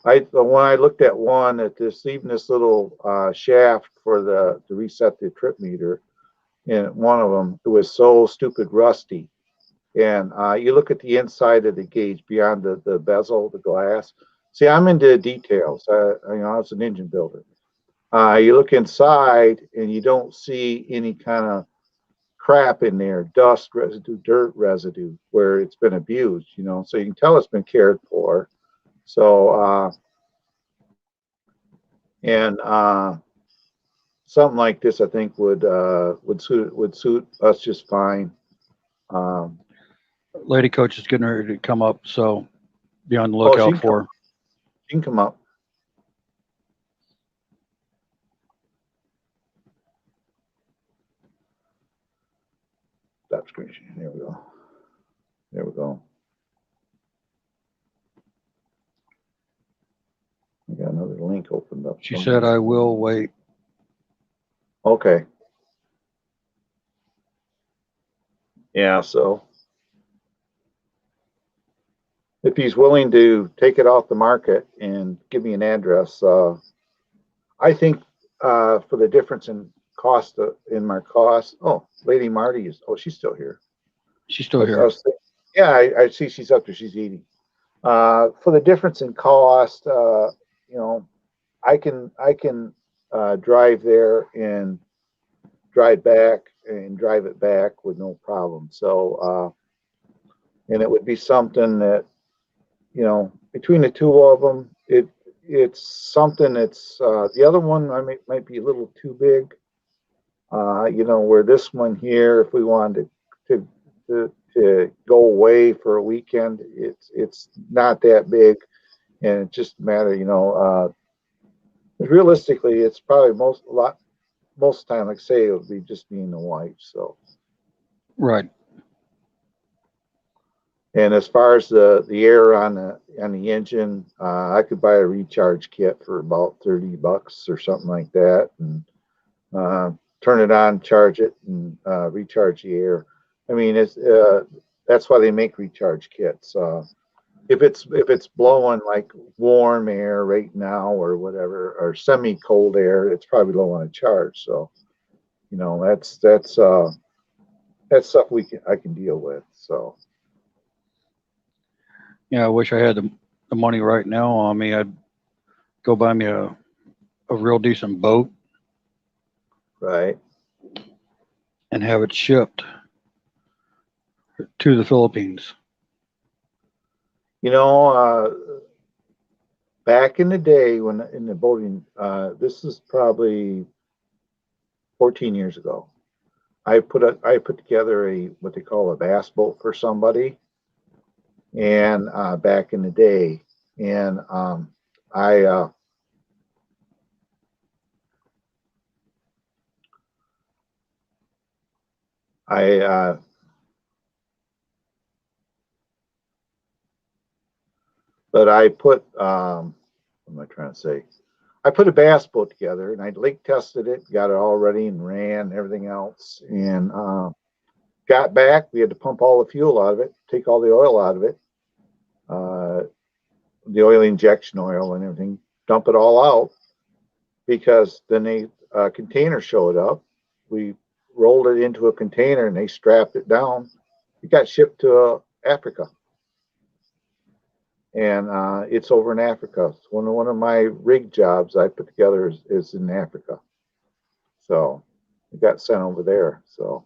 I looked at one at this, even this little shaft for to reset the trip meter, and one of them, it was so stupid rusty. And you look at the inside of the gauge beyond the bezel, the glass. See, I'm into details. I was an engine builder. You look inside and you don't see any kind of crap in there, dust residue, dirt residue, where it's been abused, so you can tell it's been cared for. So, and something like this, I think would suit us just fine. Lady coach is getting ready to come up, so be on the lookout for her. She can come up. Stop screen. There we go. There we go. I got another link opened up. She said, I will wait. Okay. Yeah, so if he's willing to take it off the market and give me an address, I think for the difference in cost in my cost. Oh, Lady Marty is. Oh, she's still here. She's still I here. was yeah, I see she's up there. She's eating. For the difference in cost, you know, I can drive there and drive back and drive it back with no problem. So, and it would be something that, you know, between the two of them, it's something that's the other one might be a little too big. You know, where this one here, if we wanted to go away for a weekend, it's not that big, and it just matter, you know. Realistically, it's probably most of the time, like say, it would be just me and the wife. So, Right. and as far as the air on the engine, I could buy a recharge kit for about $30 or something like that, and turn it on, charge it, and recharge the air. I mean, that's why they make recharge kits. If it's blowing like warm air right now or whatever, or semi cold air, it's probably low on a charge. So, you know, that's stuff I can deal with. So, Yeah, I wish I had the money right now on me. I'd go buy me a real decent boat right. and have it shipped to the Philippines. You know, back in the day when in the boating, this is probably 14 years ago. I put together what they call a bass boat for somebody, and back in the day, and I I but I put what am I trying to say? I put a bass boat together, and I lake tested it, got it all ready, and ran everything else, and got back. We had to pump all the fuel out of it, take all the oil out of it, uh, the oil injection oil and everything, dump it all out, because then a container showed up. We rolled it into a container and they strapped it down. It got shipped to Africa, and it's over in Africa. It's one of my rig jobs I put together is in Africa, so it got sent over there. So,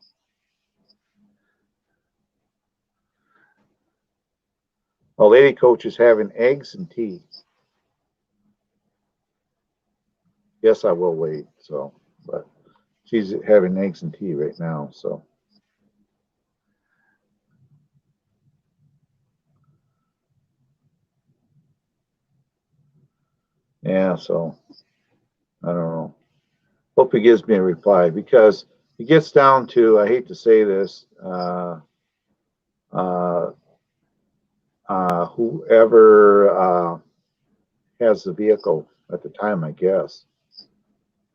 a lady coach is having eggs and tea. Yes, I will wait. So, but she's having eggs and tea right now. So, yeah. So I don't know. Hope he gives me a reply, because it gets down to, I hate to say this, uh, whoever has the vehicle at the time, I guess.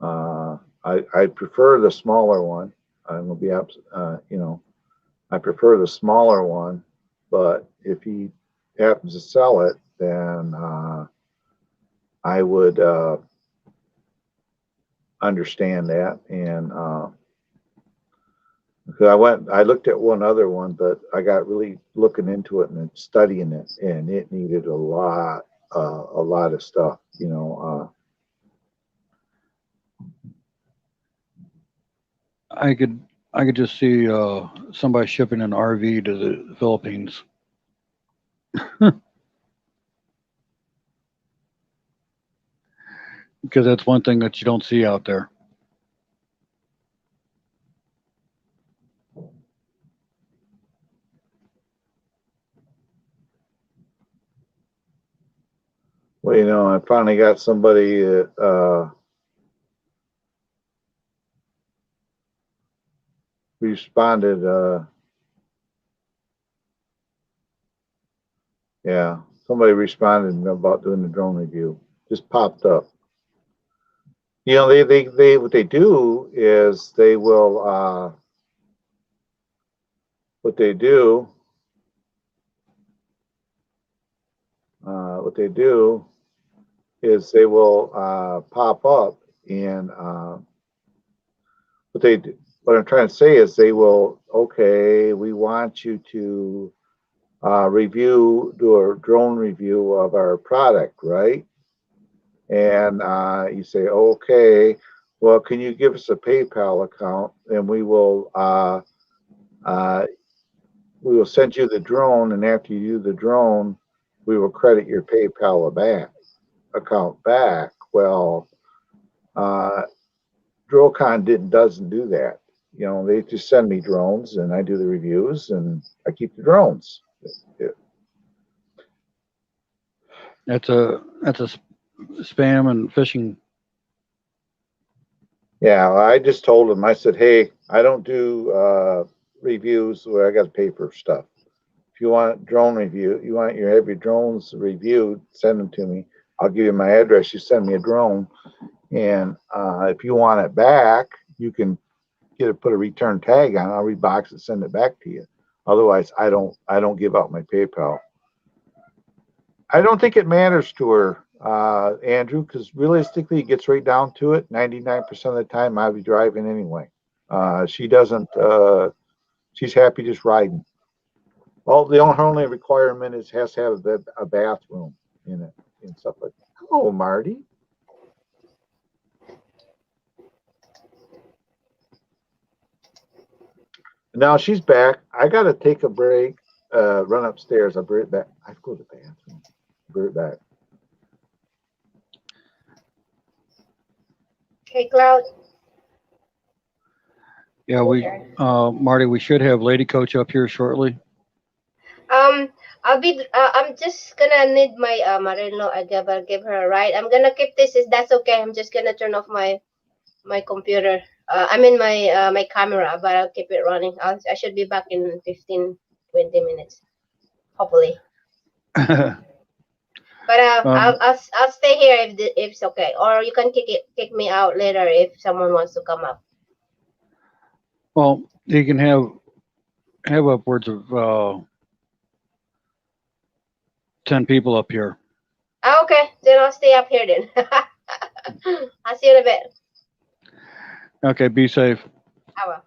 I prefer the smaller one. I'm gonna be up, you know, I prefer the smaller one, but if he happens to sell it, then I would understand that. And because I looked at one other one, but I got really looking into it and studying it, and it needed a lot of stuff, you know. I could just see somebody shipping an RV to the Philippines. Because that's one thing that you don't see out there. Well, you know, I finally got somebody that responded. Yeah, somebody responded about doing the drone review. Just popped up. You know, they what they do is they will what they do what they do is they will pop up and what they do, what I'm trying to say is they will, okay, we want you to do a drone review of our product, right? And you say, okay, well, can you give us a PayPal account and we will send you the drone, and after you do the drone, we will credit your PayPal account back. Well, uh, Drocon doesn't do that. You know, they just send me drones, and I do the reviews, and I keep the drones. That's a spam and phishing. Yeah, I just told them. I said, hey, I don't do reviews where I got to pay for stuff. If you want drone review, you want your heavy drones reviewed, send them to me. I'll give you my address. You send me a drone, and if you want it back, you can put a return tag on. I'll rebox it, send it back to you. Otherwise, I don't give out my PayPal. I don't think it matters to her, Andrew, because realistically, it gets right down to it. 99% of the time, I'll be driving anyway. She doesn't. She's happy just riding. Well, the only requirement is has to have a bathroom in it and stuff like that. Hello, Marty. Now she's back. I gotta take a break. Run upstairs. I'll be right back. I have to go to the bathroom. I'll be right back. Okay, Cloud. Yeah, Marty, we should have Lady Coach up here shortly. Um, I'm just gonna need my mother-in-law. I'll give her a ride. I'm gonna keep this. Is that's okay? I'm just gonna turn off my computer. I mean my camera, but I'll keep it running. I should be back in 15, 20 minutes, hopefully. But I'll stay here if it's okay. Or you can kick me out later if someone wants to come up. Well, you can have upwards of 10 people up here. Okay, then I'll stay up here then. I'll see you in a bit. Okay, be safe. I will.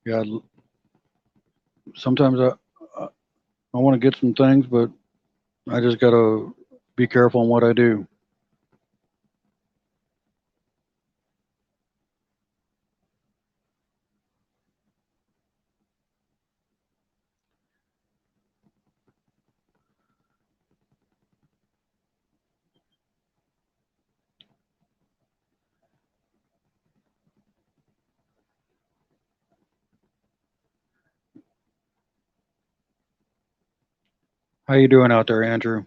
Yeah, sometimes I want to get some things, but I just gotta be careful on what I do. How you doing out there, Andrew?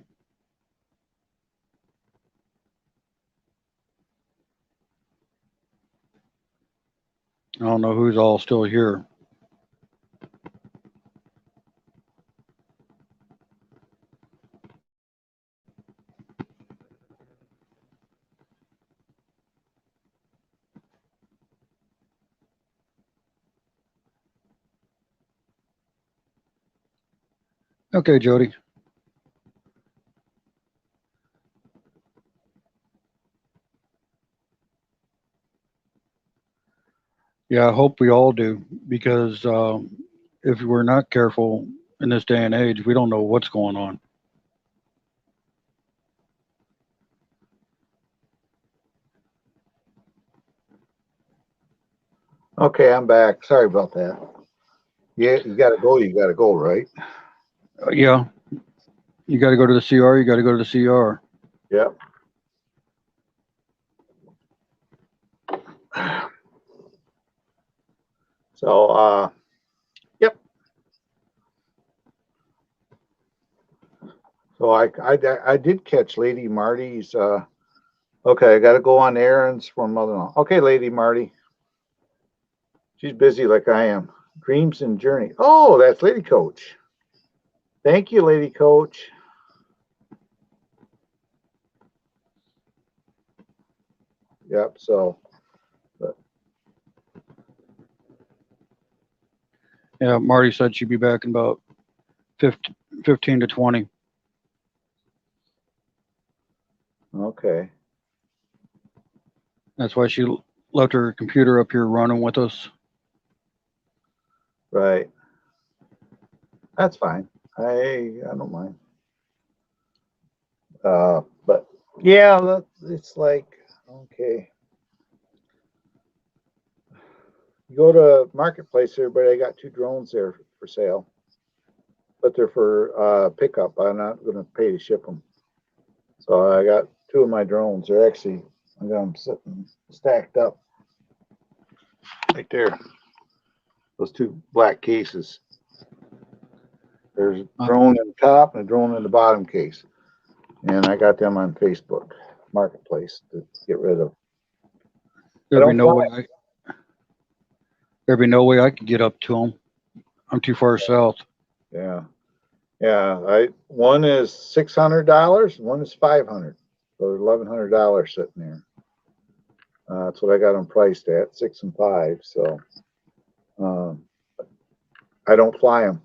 I don't know who's all still here. Okay, Jody. Yeah, I hope we all do, because if we're not careful in this day and age, we don't know what's going on. Okay, I'm back. Sorry about that. Yeah, you gotta go. You gotta go, right? Yeah, you got to go to the CR. You got to go to the CR. Yep. So, yep. So I did catch Lady Marty's Okay, I gotta go on errands for mother-in-law. Okay, Lady Marty. She's busy like I am. Dreams and journey. Oh, that's Lady Coach. Thank you, Lady Coach. Yep, so Yeah, Marty said she'd be back in about 15 to 20. okay. That's why she left her computer up here running with us. Right. That's fine. I don't mind. But yeah, it's like okay. You go to marketplace, everybody. I got 2 drones there for sale, but they're for pickup. I'm not going to pay to ship them. So I got 2 of my drones. They're actually I got them sitting stacked up right there. Those 2 black cases. There's a drone in the top and a drone in the bottom case, and I got them on Facebook Marketplace to get rid of. There'd be no way I could get up to them. I'm too far south. Yeah, yeah. One is $600, one is $500, so $1,100 sitting there. That's what I got them priced at, 6 and 5. So I don't fly them.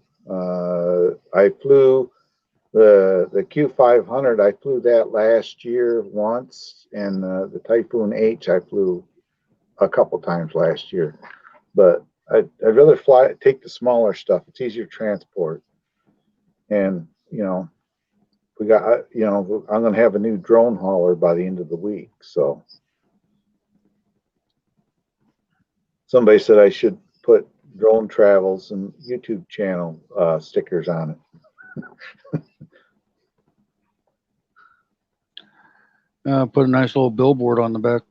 I flew the Q500. I flew that last year once, and the Typhoon H I flew a couple times last year. But I'd rather take the smaller stuff. It's easier to transport. And we got I'm going to have a new drone hauler by the end of the week. So somebody said I should put drone travels and YouTube channel stickers on it. Put a nice little billboard on the back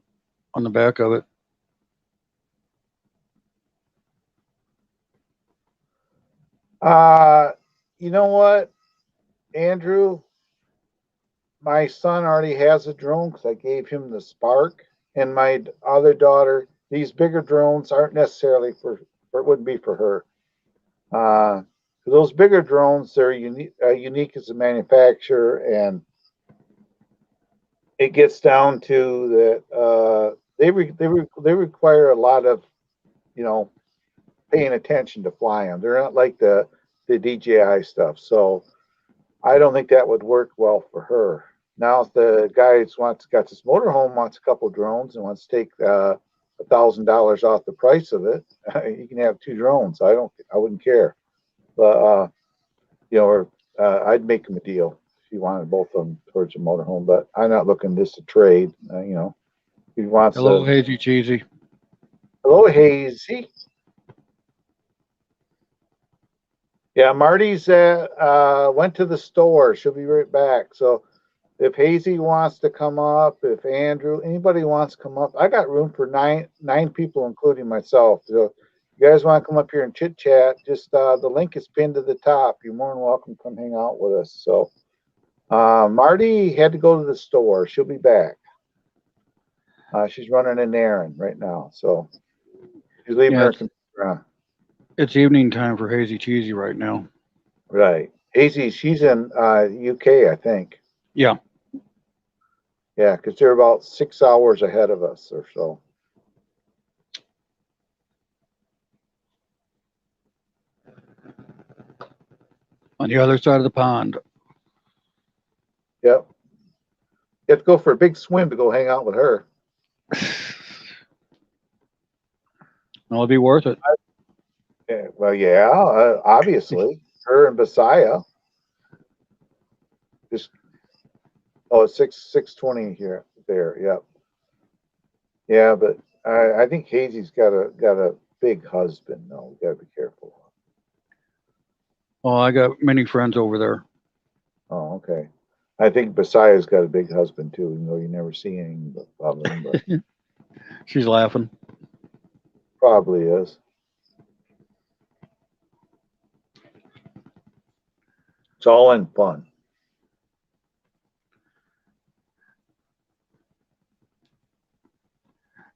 of it. You know what, Andrew? My son already has a drone because I gave him the Spark, and my other daughter. These bigger drones aren't necessarily it wouldn't be for her. Those bigger drones, they're unique as a manufacturer, and it gets down to that they require a lot of paying attention to fly them. They're not like the DJI stuff, so I don't think that would work well for her. Now, if the guy got this motorhome, wants a couple drones, and wants to take $1,000 off the price of it, you can have 2 drones. I wouldn't care, but I'd make him a deal if he wanted both of them towards a motorhome. But I'm not looking this to trade. He wants. Hello, Hazy Cheesy. Hello, Hazy. Yeah, Marty's went to the store. She'll be right back. So if Hazy wants to come up, if anybody wants to come up, I got room for nine people, including myself. So if you guys want to come up here and chit chat, just the link is pinned to the top. You're more than welcome to come hang out with us. So Marty had to go to the store. She'll be back. She's running an errand right now. So she's leaving her computer on. It's evening time for Hazy Cheesy right now. Right. Hazy, she's in UK, I think. Yeah. Yeah, because they're about 6 hours ahead of us or so. On the other side of the pond. Yep. You have to go for a big swim to go hang out with her. It'll be worth it. Yeah, well, yeah, obviously. Her and Basaya. It's 6:20 here. There, yep. Yeah, but I think Hazy's got a big husband. No, we gotta be careful. Oh, I got many friends over there. Oh, okay. I think Basaya's got a big husband too, even though you never see anything of him. But She's laughing. probably is. It's all in fun.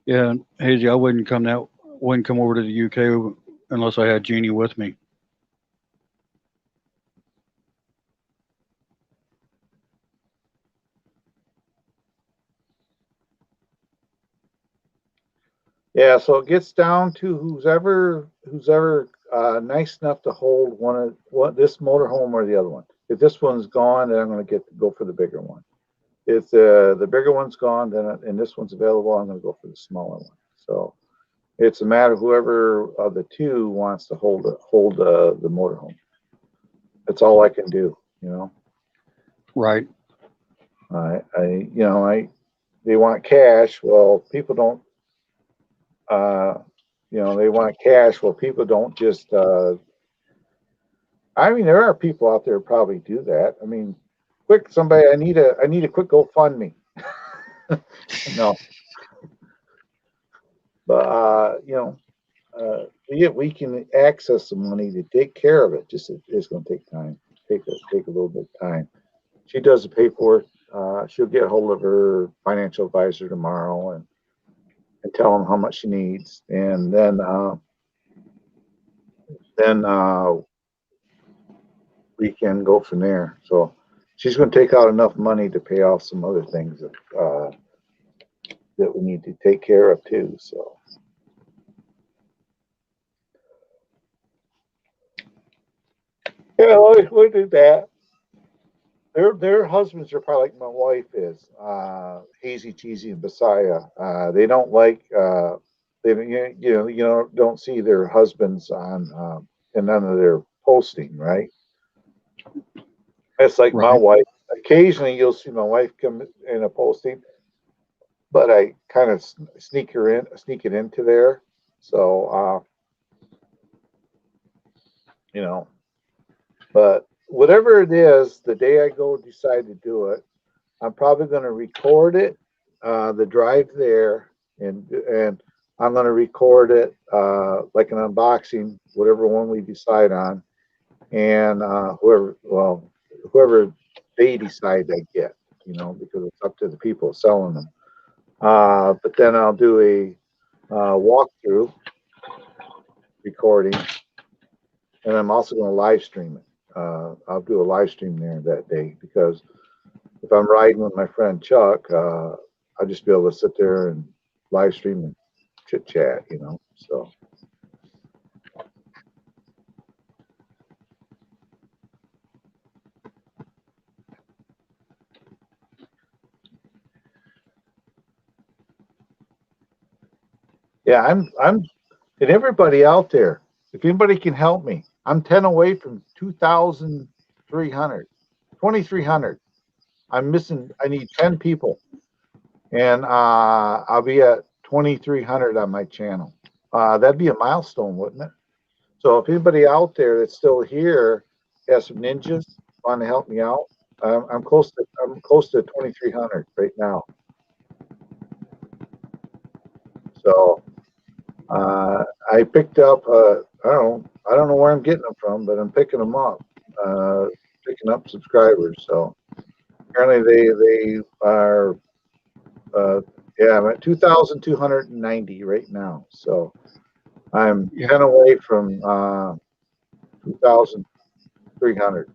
Yeah, Hazy, I wouldn't come over to the UK unless I had Jeannie with me. Yeah, so it gets down to who's ever nice enough to hold this motorhome or the other one. If this one's gone, then I'm going to go for the bigger one. If the bigger one's gone, then and this one's available, I'm going to go for the smaller one. So it's a matter of whoever of the two wants to hold the motorhome. That's all I can do, you know. Right. They want cash. Well, people don't. They want cash. Well, people don't just. I mean, there are people out there who probably do that. I mean, quick, somebody, I need a quick GoFundMe. No, but we can access the money to take care of it. Just it's going to take time. Take a little bit of time. She does the paperwork. She'll get a hold of her financial advisor tomorrow and tell them how much she needs, and then we can go from there. So she's going to take out enough money to pay off some other things that we need to take care of too. So yeah, we do that. Their husbands are probably like my wife is, Hazy, Cheesy, and Messiah. They don't like don't see their husbands on in none of their posting, right? It's like my Right. wife. Occasionally, you'll see my wife come in a posting, but I kind of sneak it into there. So you know, but whatever it is, the day I go decide to do it, I'm probably going to record it, the drive there, and I'm going to record it like an unboxing, whatever one we decide on, and whoever they decide I get, because it's up to the people selling them. But then I'll do a walkthrough recording, and I'm also going to live stream it. I'll do a live stream there that day because if I'm riding with my friend Chuck, I'll just be able to sit there and live stream and chit chat. So yeah, and everybody out there, if anybody can help me, I'm 10 away from 2,300, 2,300. I'm missing. I need 10 people, and I'll be at 2,300 on my channel. That'd be a milestone, wouldn't it? So if anybody out there that's still here has some ninjas want to help me out, I'm close to 2,300 right now. So I picked up I don't know where I'm getting them from, but I'm picking them up, picking up subscribers. So apparently they are uh, yeah, I'm at 2,290 right now. So I'm Yeah. 10 away from 2,300.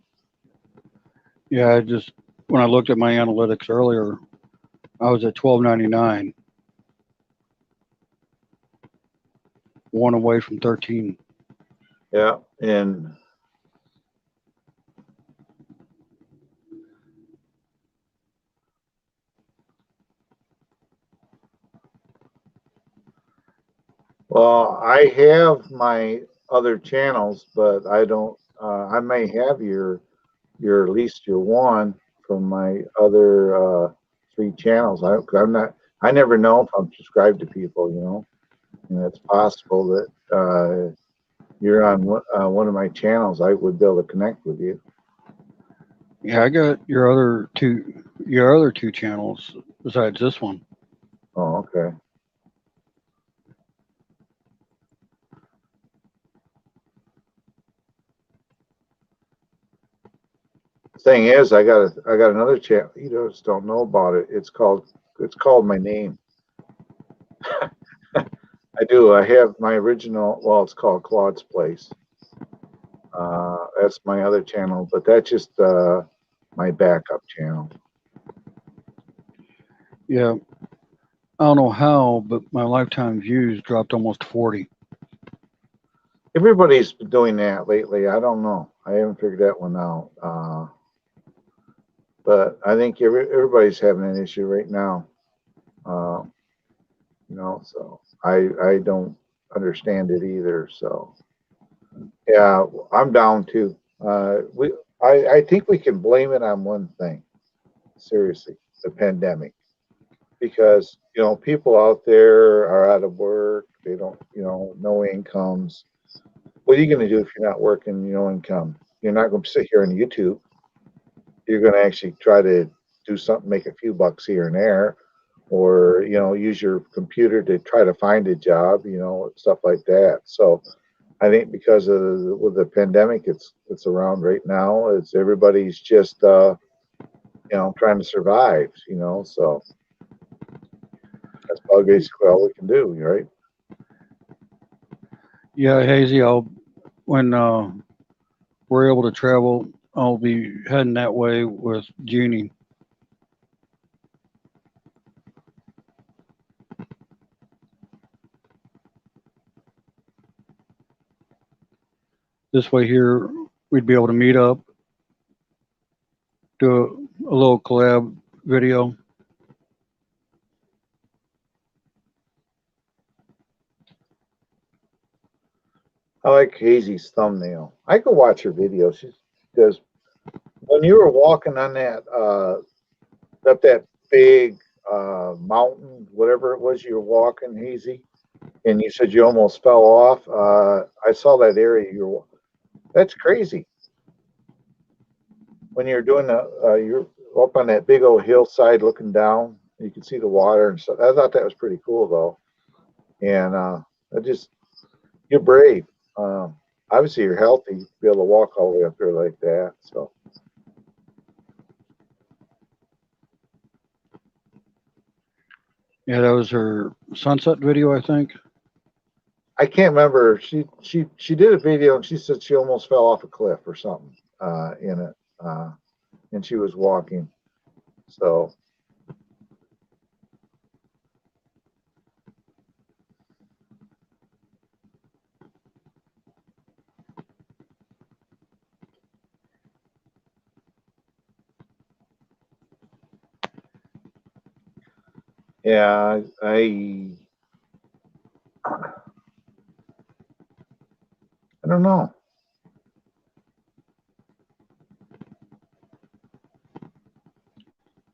Yeah. When I looked at my analytics earlier, I was at 1299, one away from 13. Yeah, and well, I have my other channels, but I don't. I may have at least your one from my other three channels. I'm not. I never know if I'm subscribed to people. And it's possible that you're on one of my channels. I would be able to connect with you. Yeah, I got your other two channels besides this one. Oh, okay. Thing is, I got another channel. You just don't know about it. It's called my name. do. I have my original, well, it's called Claude's Place. That's my other channel, but that's just my backup channel. Yeah. I don't know how, but my lifetime views dropped almost 40. Everybody's been doing that lately. I don't know. I haven't figured that one out. But I think everybody's having an issue right now. You know, so I don't understand it either. So yeah, I'm down too. I think we can blame it on one thing. Seriously, the pandemic. Because you know people out there are out of work, they don't, you know, no incomes. What are you going to do if you're not working, no income? You're not going to sit here on YouTube. You're going to actually try to do something, make a few bucks here and there, or you know, use your computer to try to find a job, you know, stuff like that. So I think because of with the pandemic, it's around right now. It's everybody's just you know, trying to survive, you know. So that's probably basically all we can do, right? Yeah, Hazy, when we're able to travel, I'll be heading that way with Jeannie. This way here, we'd be able to meet up, do a little collab video. I like Hazy's thumbnail. I could watch her video. She does. When you were walking on that up that big mountain, whatever it was you were walking, Hazy, and you said you almost fell off. I saw that area. That's crazy. When you're doing you're up on that big old hillside looking down. You can see the water and stuff. I thought that was pretty cool though, and you're brave. Obviously, you're healthy to be able to walk all the way up there like that. So. Yeah, that was her sunset video, I think. I can't remember. She did a video and she said she almost fell off a cliff or something in it, and she was walking. So yeah, I don't know.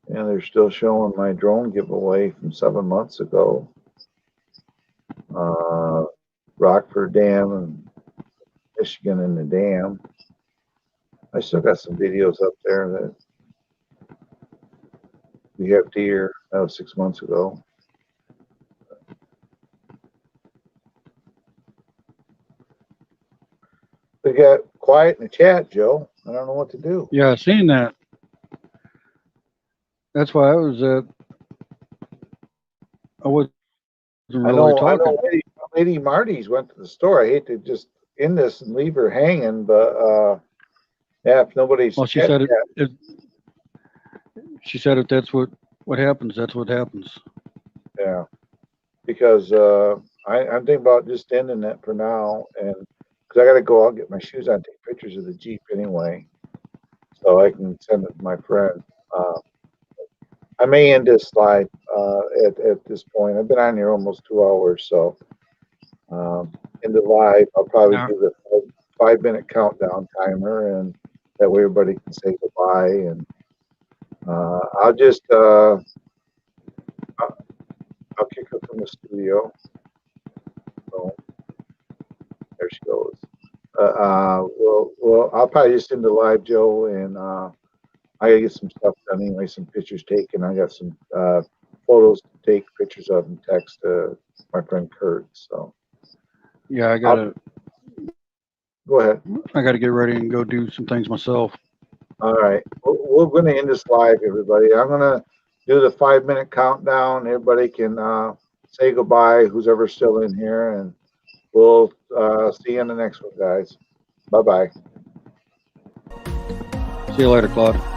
Yeah, they're still showing my drone giveaway from 7 months ago. Rockford Dam and Michigan and the dam. I still got some videos up there that we have deer. That was 6 months ago. We got quiet in the chat, Joe. I don't know what to do. Yeah, I seen that. That's why I was I wasn't really talking. I know Lady Marty's went to the store. I hate to just end this and leave her hanging, but yeah, if nobody's Well, she said she said if that's what happens, that's what happens. yeah, because I'm thinking about just ending it for now, and because I got to go out and get my shoes on, and take pictures of the Jeep anyway, so I can send it to my friend. I may end this live at this point. I've been on here almost 2 hours, so in the live, I'll probably do the 5-minute countdown timer, and that way everybody can say goodbye. And I'll just I'll kick her from the studio. So there she goes. Well, I'll probably just end the live, Joe, and I gotta get some stuff done anyway, some pictures taken. I got some photos to take pictures of and text my friend Kurt. So yeah, I gotta go ahead. I gotta get ready and go do some things myself. All right, we're going to end this live, everybody. I'm gonna do the 5-minute countdown. Everybody can say goodbye, who's ever still in here, and we'll see you in the next one, guys. Bye bye. See you later, Claude.